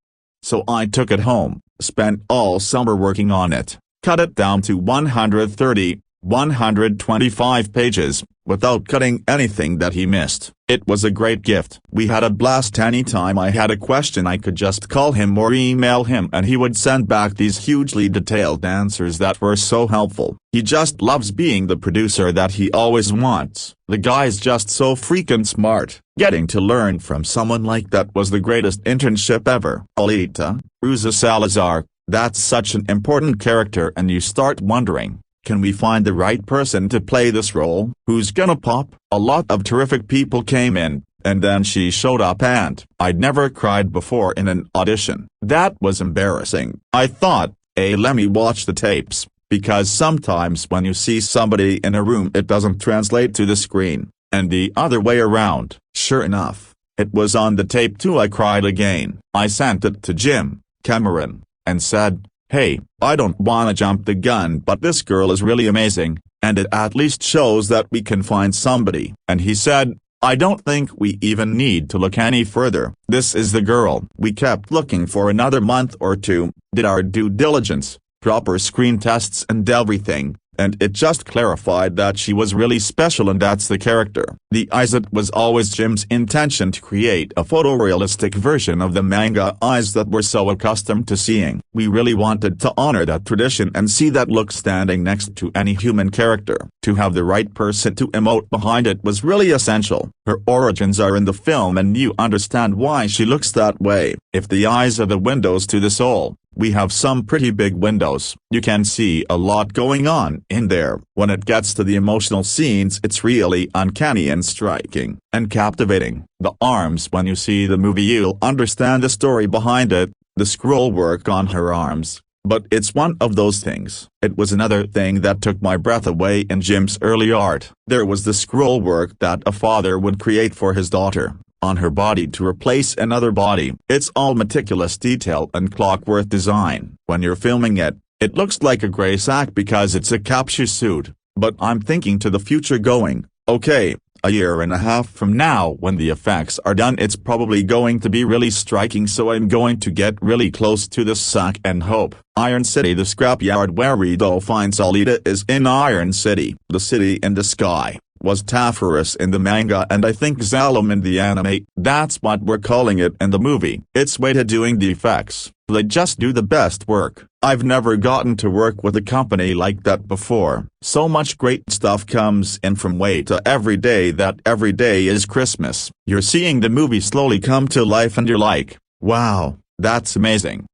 So I took it home, spent all summer working on it, cut it down to 130, 125 pages, without cutting anything that he missed. It was a great gift. We had a blast. Anytime I had a question I could just call him or email him and he would send back these hugely detailed answers that were so helpful. He just loves being the producer that he always wants. The guy's just so freaking smart. Getting to learn from someone like that was the greatest internship ever. Alita, Rosa Salazar, that's such an important character, and you start wondering, can we find the right person to play this role? Who's gonna pop? A lot of terrific people came in, and then she showed up and I'd never cried before in an audition. That was embarrassing. I thought, let me watch the tapes, because sometimes when you see somebody in a room it doesn't translate to the screen, and the other way around. Sure enough, it was on the tape too. I cried again. I sent it to Jim Cameron and said, "Hey, I don't wanna jump the gun, but this girl is really amazing, and it at least shows that we can find somebody." And he said, "I don't think we even need to look any further. This is the girl." We kept looking for another month or two, did our due diligence, proper screen tests and everything, and it just clarified that she was really special, and that's the character. The eyes. It was always Jim's intention to create a photorealistic version of the manga eyes that we're so accustomed to seeing. We really wanted to honor that tradition and see that look standing next to any human character. To have the right person to emote behind it was really essential. Her origins are in the film and you understand why she looks that way. If the eyes are the windows to the soul, we have some pretty big windows. You can see a lot going on in there. When it gets to the emotional scenes, it's really uncanny and striking, and captivating. The arms. When you see the movie you'll understand the story behind it, the scroll work on her arms. But it's one of those things. It was another thing that took my breath away in Jim's early art. There was the scroll work that a father would create for his daughter on her body to replace another body. It's all meticulous detail and clockwork design. When you're filming it, it looks like a gray sack because it's a capsule suit, but I'm thinking to the future going, okay, a year and a half from now when the effects are done it's probably going to be really striking, so I'm going to get really close to this sack and hope. Iron City. The scrapyard where Ido finds Alita is in Iron City. The city in the sky was Tafaris in the manga and I think Zalem in the anime. That's what we're calling it in the movie. It's way to doing the effects. They just do the best work. I've never gotten to work with a company like that before. So much great stuff comes in from way to every day that every day is Christmas. You're seeing the movie slowly come to life and you're like, wow, that's amazing.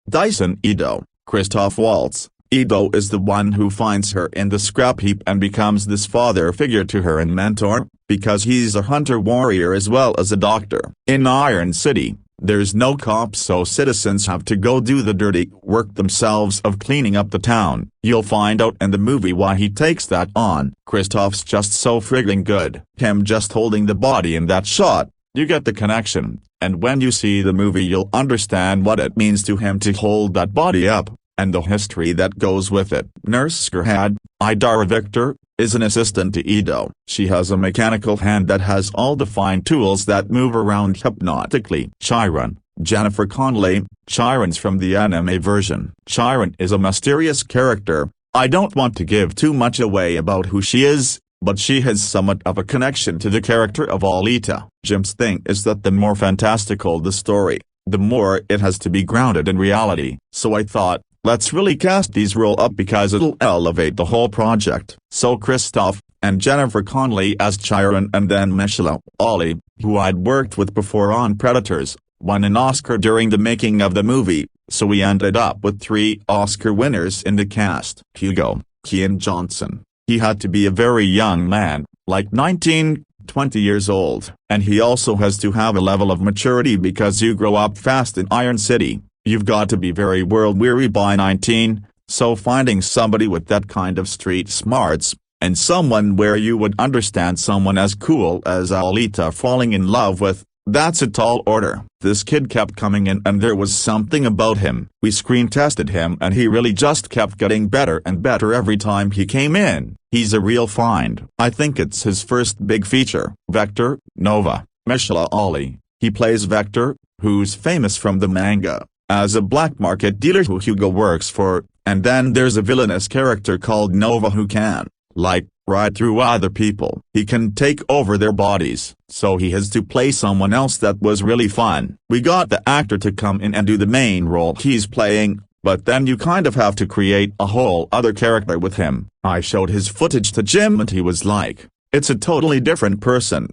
Dyson Ido, Christoph Waltz. Ido is the one who finds her in the scrap heap and becomes this father figure to her and mentor, because he's a hunter-warrior as well as a doctor. In Iron City, there's no cops, so citizens have to go do the dirty work themselves of cleaning up the town. You'll find out in the movie why he takes that on. Christoph's just so friggin' good. Him just holding the body in that shot, you get the connection, and when you see the movie you'll understand what it means to him to hold that body up, and the history that goes with it. Nurse Gerhard, Idara Victor, is an assistant to Ido. She has a mechanical hand that has all the fine tools that move around hypnotically. Chiron, Jennifer Connelly. Chiron's from the anime version. Chiron is a mysterious character. I don't want to give too much away about who she is, but she has somewhat of a connection to the character of Alita. Jim's thing is that the more fantastical the story, the more it has to be grounded in reality. So I thought, let's really cast these roles up because it'll elevate the whole project. So Christoph, and Jennifer Connelly as Chiron, and then Michelle Ollie, who I'd worked with before on Predators, won an Oscar during the making of the movie, so we ended up with 3 Oscar winners in the cast. Hugo, Kean Johnson. He had to be a very young man, like 19, 20 years old. And he also has to have a level of maturity because you grow up fast in Iron City. You've got to be very world-weary by 19, so finding somebody with that kind of street smarts, and someone where you would understand someone as cool as Alita falling in love with, that's a tall order. This kid kept coming in and there was something about him. We screen tested him and he really just kept getting better and better every time he came in. He's a real find. I think it's his first big feature. Vector, Nova, Michelle Ollie. He plays Vector, who's famous from the manga as a black market dealer who Hugo works for, and then there's a villainous character called Nova who can, like, ride through other people. He can take over their bodies, so he has to play someone else. That was really fun. We got the actor to come in and do the main role he's playing, but then you kind of have to create a whole other character with him. I showed his footage to Jim and he was like, it's a totally different person.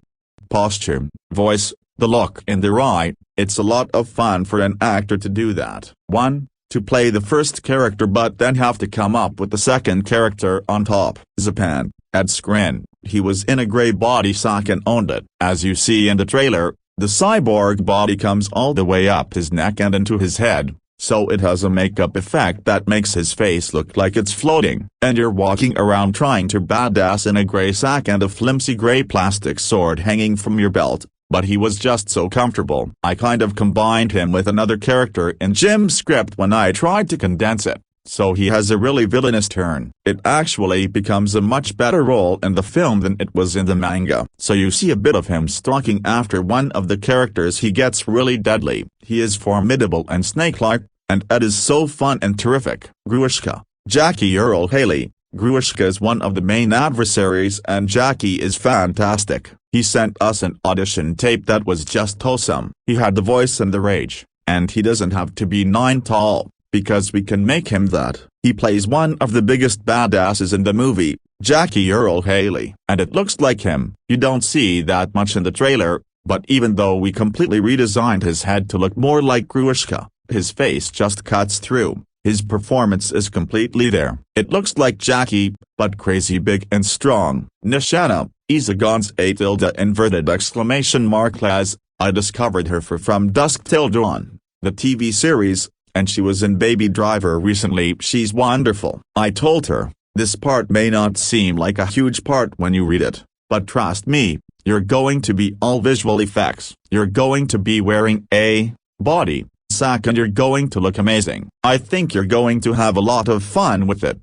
Posture, voice, the look in their eye. It's a lot of fun for an actor to do that. 1, to play the first character but then have to come up with the second character on top. Zapan, Ed Skrin, he was in a grey body sack and owned it. As you see in the trailer, the cyborg body comes all the way up his neck and into his head, so it has a makeup effect that makes his face look like it's floating. And you're walking around trying to badass in a grey sack and a flimsy grey plastic sword hanging from your belt. but he was just so comfortable. I kind of combined him with another character in Jim's script when I tried to condense it, so he has a really villainous turn. It actually becomes a much better role in the film than it was in the manga. So you see a bit of him stalking after one of the characters. He gets really deadly. He is formidable and snake-like, and Ed is so fun and terrific. Gruishka, Jackie Earle Haley. Gruishka is one of the main adversaries and Jackie is fantastic. He sent us an audition tape that was just awesome. He had the voice and the rage, and he doesn't have to be 9 tall, because we can make him that. He plays one of the biggest badasses in the movie, Jackie Earle Haley, and it looks like him. You don't see that much in the trailer, but even though we completely redesigned his head to look more like Gruishka, his face just cuts through. His performance is completely there. It looks like Jackie, but crazy big and strong. Nishana, Izagon's A tilde inverted exclamation mark Les, I discovered her for From Dusk Till Dawn, the TV series, and she was in Baby Driver recently. She's wonderful. I told her, this part may not seem like a huge part when you read it, but trust me, you're going to be all visual effects. You're going to be wearing a body sack and you're going to look amazing. I think you're going to have a lot of fun with it.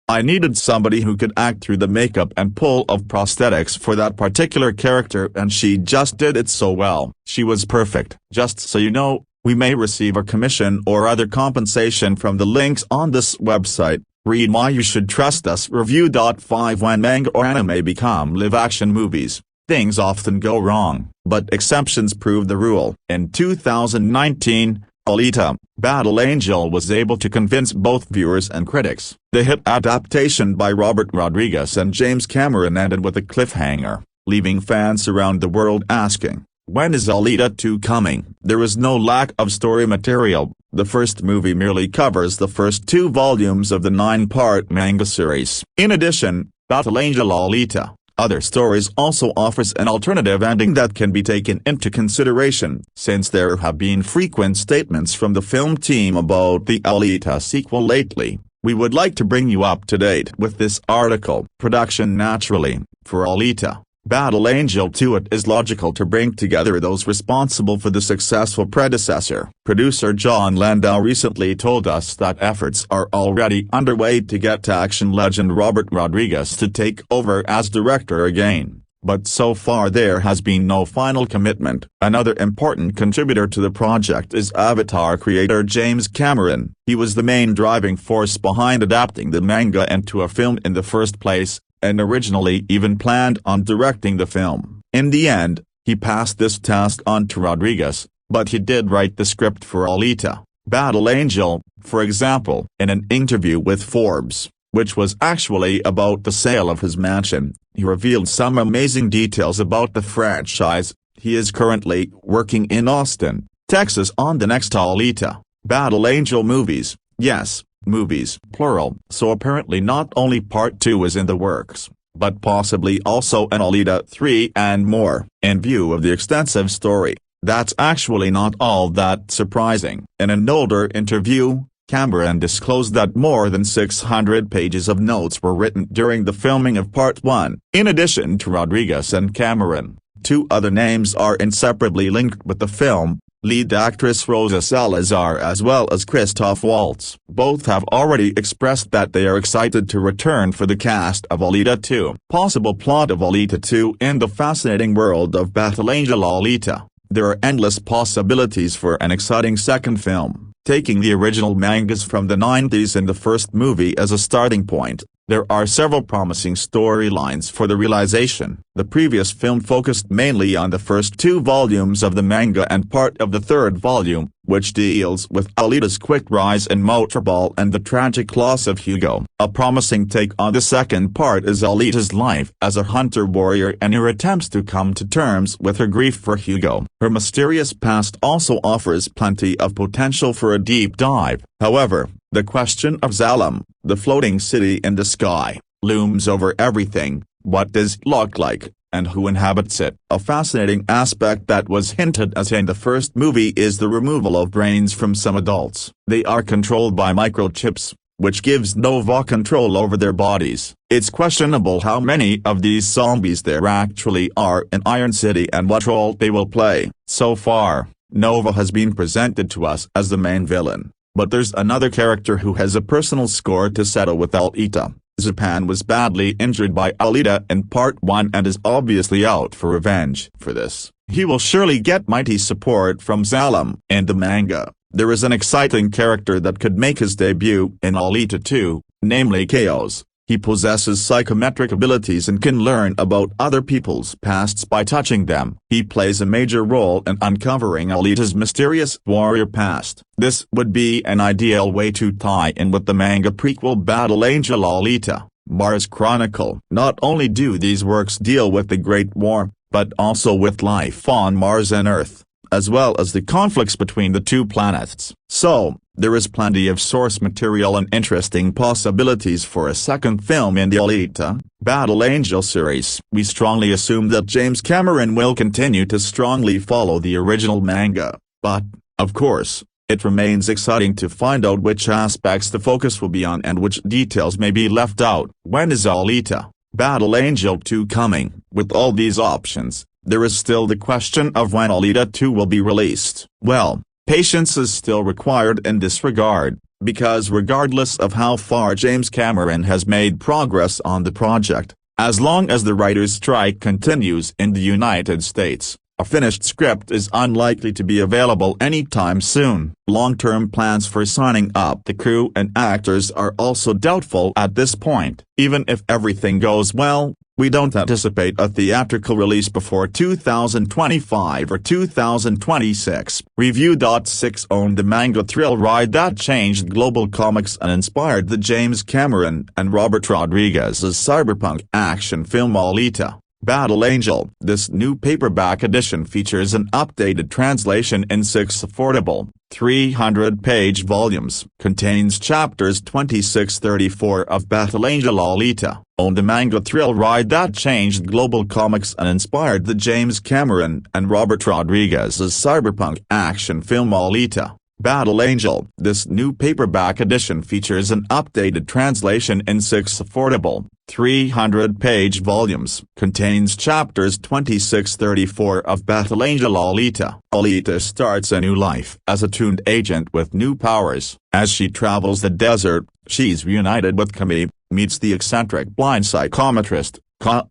I needed somebody who could act through the makeup and pull of prosthetics for that particular character, and she just did it so well. She was perfect. Just so you know, we may receive a commission or other compensation from the links on this website. Read Why You Should Trust Us Review. 5 When manga or anime become live-action movies, things often go wrong, but exceptions prove the rule. In 2019, Alita, Battle Angel was able to convince both viewers and critics. The hit adaptation by Robert Rodriguez and James Cameron ended with a cliffhanger, leaving fans around the world asking, when is Alita 2 coming? There is no lack of story material. The first movie merely covers the first 2 volumes of the 9-part manga series. In addition, Battle Angel Alita, Other Stories also offers an alternative ending that can be taken into consideration, since there have been frequent statements from the film team about the Alita sequel lately. We would like to bring you up to date with this article. Production. Naturally, for Alita, Battle Angel 2, it is logical to bring together those responsible for the successful predecessor. Producer John Landau recently told us that efforts are already underway to get action legend Robert Rodriguez to take over as director again, but so far there has been no final commitment. Another important contributor to the project is Avatar creator James Cameron. He was the main driving force behind adapting the manga into a film in the first place, and originally even planned on directing the film. In the end, he passed this task on to Rodriguez, but he did write the script for Alita, Battle Angel. For example, in an interview with Forbes, which was actually about the sale of his mansion, he revealed some amazing details about the franchise. He is currently working in Austin, Texas on the next Alita, Battle Angel movies. Yes, movies, plural. So apparently not only part 2 is in the works, but possibly also an Alita 3 and more. In view of the extensive story, that's actually not all that surprising. In an older interview, Cameron disclosed that more than 600 pages of notes were written during the filming of part 1. In addition to Rodriguez and Cameron, 2 other names are inseparably linked with the film. Lead actress Rosa Salazar as well as Christoph Waltz. Both have already expressed that they are excited to return for the cast of Alita 2. Possible plot of Alita 2. In the fascinating world of Battle Angel Alita, there are endless possibilities for an exciting second film. Taking the original mangas from the 90s and the first movie as a starting point, there are several promising storylines for the realization. The previous film focused mainly on the first 2 volumes of the manga and part of the 3rd volume, which deals with Alita's quick rise in Motorball and the tragic loss of Hugo. A promising take on the second part is Alita's life as a hunter-warrior and her attempts to come to terms with her grief for Hugo. Her mysterious past also offers plenty of potential for a deep dive. However, the question of Zalem, the floating city in the sky, looms over everything. What does it look like, and who inhabits it? A fascinating aspect that was hinted at in the first movie is the removal of brains from some adults. They are controlled by microchips, which gives Nova control over their bodies. It's questionable how many of these zombies there actually are in Iron City and what role they will play. So far, Nova has been presented to us as the main villain, but there's another character who has a personal score to settle with Alita. Zapan was badly injured by Alita in Part 1 and is obviously out for revenge. For this, he will surely get mighty support from Zalem. In the manga, there is an exciting character that could make his debut in Alita 2, namely Chaos. He possesses psychometric abilities and can learn about other people's pasts by touching them. He plays a major role in uncovering Alita's mysterious warrior past. This would be an ideal way to tie in with the manga prequel Battle Angel Alita, Mars Chronicle. Not only do these works deal with the Great War, but also with life on Mars and Earth, as well as the conflicts between the two planets. So, there is plenty of source material and interesting possibilities for a second film in the Alita, Battle Angel series. We strongly assume that James Cameron will continue to strongly follow the original manga, but, of course, it remains exciting to find out which aspects the focus will be on and which details may be left out. When is Alita, Battle Angel 2 coming? With all these options, there is still the question of when Alita 2 will be released. Well, patience is still required in this regard, because regardless of how far James Cameron has made progress on the project, as long as the writers' strike continues in the United States, a finished script is unlikely to be available anytime soon. Long-term plans for signing up the crew and actors are also doubtful at this point. Even if everything goes well, we don't anticipate a theatrical release before 2025 or 2026. Review.6 owned the manga thrill ride that changed global comics and inspired the James Cameron and Robert Rodriguez's cyberpunk action film Alita, Battle Angel. This new paperback edition features an updated translation in 6 affordable, 300-page volumes. Contains chapters 26-34 of Battle Angel Alita. Own the manga thrill ride that changed global comics and inspired the James Cameron and Robert Rodriguez's cyberpunk action film Alita, Battle Angel. This new paperback edition features an updated translation in 6 affordable, 300-page volumes. Contains chapters 26-34 of Battle Angel Alita. Alita starts a new life as a tuned agent with new powers. As she travels the desert, she's reunited with Camille, meets the eccentric blind psychometrist,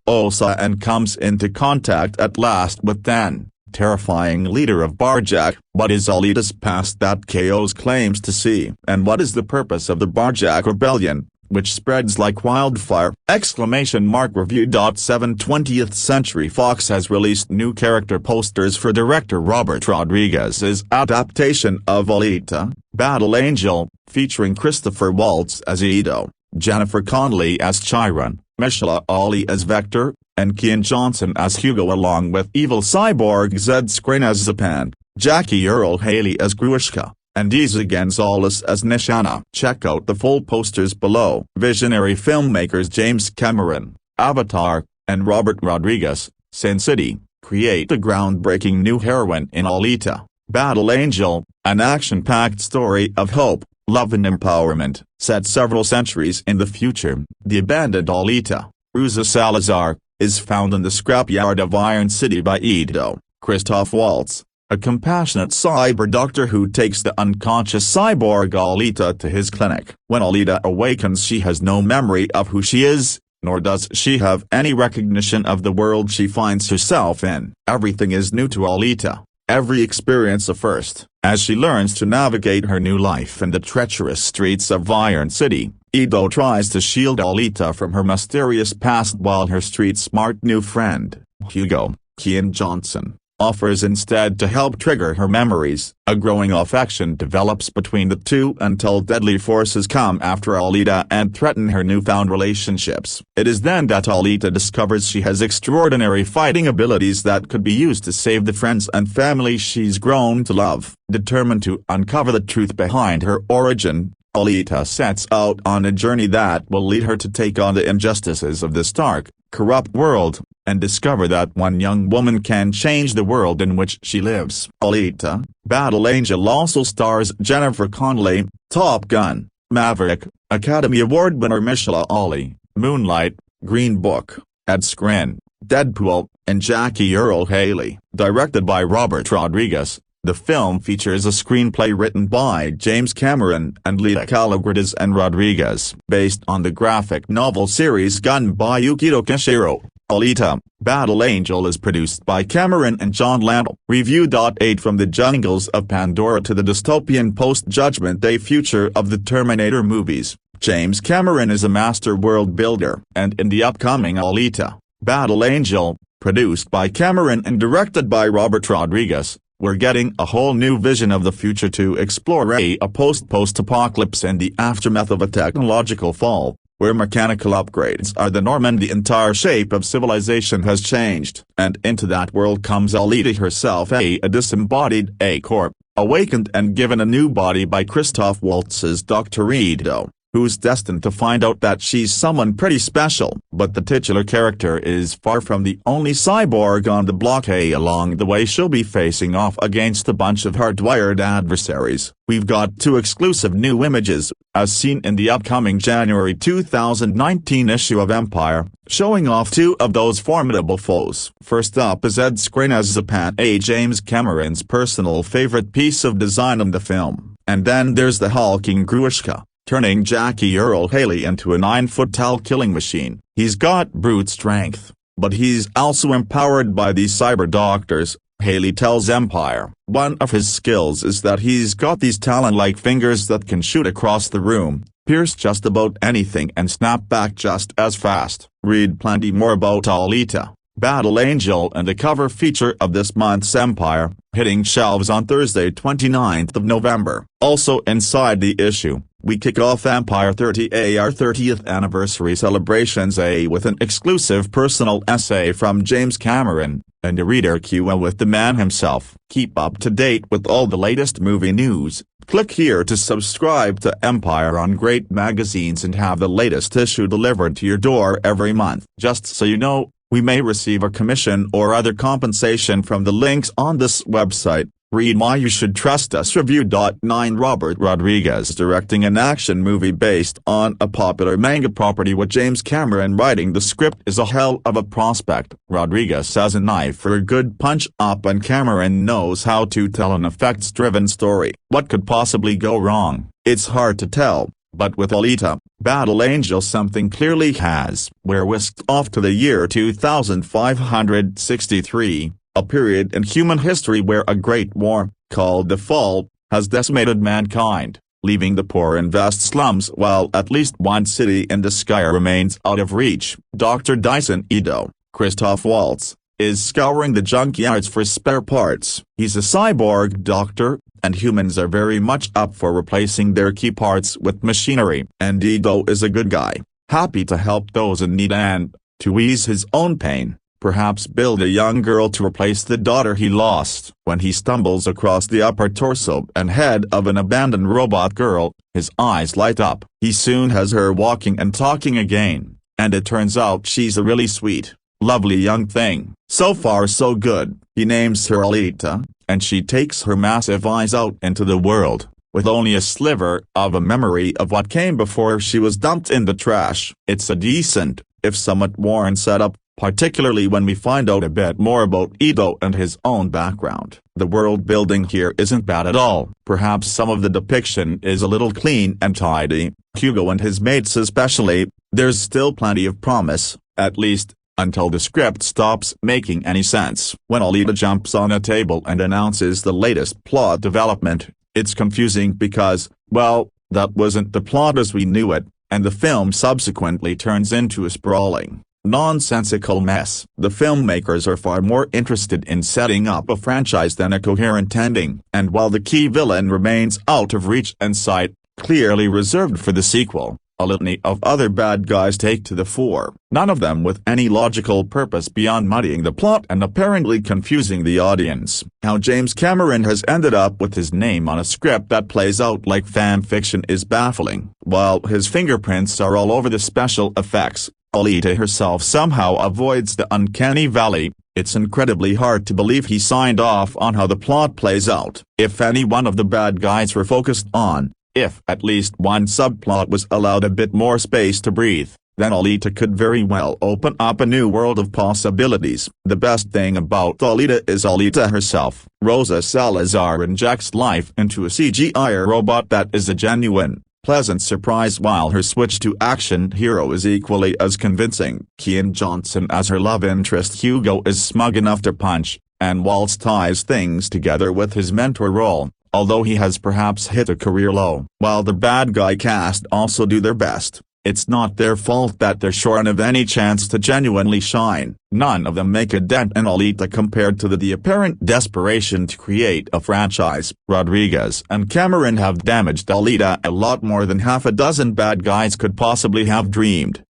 Osa, and comes into contact at last with Dan, terrifying leader of Barjack. What is Alita's past that Chaos claims to see? And what is the purpose of the Barjack rebellion, which spreads like wildfire? Review.7 20th Century Fox has released new character posters for director Robert Rodriguez's adaptation of Alita, Battle Angel, featuring Christopher Waltz as Ido, Jennifer Connelly as Chiron, Michelle Ali as Vector, and Kian Johnson as Hugo, along with evil cyborg Zed Screen as Zapan, Jackie Earle Haley as Grushka, and Isa Gonzalez as Nishana. Check out the full posters below. Visionary filmmakers James Cameron, Avatar, and Robert Rodriguez, Sin City, create a groundbreaking new heroine in Alita, Battle Angel, an action-packed story of hope, love and empowerment. Set several centuries in the future, the abandoned Alita, Rosa Salazar, is found in the scrapyard of Iron City by Ido, Christoph Waltz, a compassionate cyber doctor who takes the unconscious cyborg Alita to his clinic. When Alita awakens, she has no memory of who she is, nor does she have any recognition of the world she finds herself in. Everything is new to Alita, every experience a first. As she learns to navigate her new life in the treacherous streets of Iron City, Ido tries to shield Alita from her mysterious past while her street-smart new friend, Hugo, Kian Johnson, offers instead to help trigger her memories. A growing affection develops between the two until deadly forces come after Alita and threaten her newfound relationships. It is then that Alita discovers she has extraordinary fighting abilities that could be used to save the friends and family she's grown to love. Determined to uncover the truth behind her origin, Alita sets out on a journey that will lead her to take on the injustices of this dark, corrupt world, and discover that one young woman can change the world in which she lives. Alita, Battle Angel also stars Jennifer Connelly, Top Gun, Maverick, Academy Award winner Michelle Ali, Moonlight, Green Book, Ed Skrein, Deadpool, and Jackie Earle Haley. Directed by Robert Rodriguez, the film features a screenplay written by James Cameron and Lita Calogridis and Rodriguez, based on the graphic novel series Gun by Yukito Kishiro. Alita, Battle Angel is produced by Cameron and John Landau. Review. Aid from the jungles of Pandora to the dystopian post-Judgment Day future of the Terminator movies, James Cameron is a master world builder. And in the upcoming Alita, Battle Angel, produced by Cameron and directed by Robert Rodriguez, we're getting a whole new vision of the future to explore a post-apocalypse and the aftermath of a technological fall, where mechanical upgrades are the norm and the entire shape of civilization has changed. And into that world comes Alita herself, a disembodied A-Corp, awakened and given a new body by Christoph Waltz's Dr. Ido, who's destined to find out that she's someone pretty special. But the titular character is far from the only cyborg on the block. Along the way she'll be facing off against a bunch of hardwired adversaries. We've got 2 exclusive new images, as seen in the upcoming January 2019 issue of Empire, showing off 2 of those formidable foes. First up is Ed Skrein as Zapan, James Cameron's personal favorite piece of design in the film. And then there's the hulking Grushka, turning Jackie Earle Haley into a 9-foot-tall killing machine. He's got brute strength, but he's also empowered by these cyber doctors, Haley tells Empire. One of his skills is that he's got these talon-like fingers that can shoot across the room, pierce just about anything and snap back just as fast. Read plenty more about Alita, Battle Angel and the cover feature of this month's Empire, hitting shelves on Thursday 29th of November. Also inside the issue, we kick off Empire 30 our 30th anniversary celebrations with an exclusive personal essay from James Cameron, and a reader Q&A with the man himself. Keep up to date with all the latest movie news. Click here to subscribe to Empire on great magazines and have the latest issue delivered to your door every month. Just so you know, we may receive a commission or other compensation from the links on this website. Read why you should trust us. Review. 9 Robert Rodriguez directing an action movie based on a popular manga property with James Cameron writing the script is a hell of a prospect. Rodriguez has an eye for a good punch-up and Cameron knows how to tell an effects-driven story. What could possibly go wrong? It's hard to tell, but with Alita, Battle Angel something clearly has. We're whisked off to the year 2563. A period in human history where a great war, called the Fall, has decimated mankind, leaving the poor in vast slums while at least one city in the sky remains out of reach. Dr. Dyson Ido, Christoph Waltz, is scouring the junkyards for spare parts. He's a cyborg doctor, and humans are very much up for replacing their key parts with machinery. And Ido is a good guy, happy to help those in need and, to ease his own pain, perhaps build a young girl to replace the daughter he lost. When he stumbles across the upper torso and head of an abandoned robot girl, his eyes light up. He soon has her walking and talking again, and it turns out she's a really sweet, lovely young thing. So far so good. He names her Alita, and she takes her massive eyes out into the world, with only a sliver of a memory of what came before she was dumped in the trash. It's a decent, if somewhat worn setup, particularly when we find out a bit more about Ido and his own background. The world building here isn't bad at all. Perhaps some of the depiction is a little clean and tidy, Hugo and his mates especially. There's still plenty of promise, at least, until the script stops making any sense. When Alita jumps on a table and announces the latest plot development, it's confusing because, well, that wasn't the plot as we knew it, and the film subsequently turns into a sprawling, nonsensical mess. The filmmakers are far more interested in setting up a franchise than a coherent ending. And while the key villain remains out of reach and sight, clearly reserved for the sequel, a litany of other bad guys take to the fore, none of them with any logical purpose beyond muddying the plot and apparently confusing the audience. How James Cameron has ended up with his name on a script that plays out like fan fiction is baffling. While his fingerprints are all over the special effects, Alita herself somehow avoids the uncanny valley. It's incredibly hard to believe he signed off on how the plot plays out. If any one of the bad guys were focused on, If at least one subplot was allowed a bit more space to breathe, then Alita could very well open up a new world of possibilities. The best thing about Alita is Alita herself. Rosa Salazar injects life into a CGI robot that is a genuine, pleasant surprise, while her switch to action hero is equally as convincing. Kian Johnson as her love interest Hugo is smug enough to punch, and Waltz ties things together with his mentor role, although he has perhaps hit a career low. While the bad guy cast also do their best, it's not their fault that they're shorn of any chance to genuinely shine. None of them make a dent in Alita compared to the apparent desperation to create a franchise. Rodriguez and Cameron have damaged Alita a lot more than half a dozen bad guys could possibly have dreamed.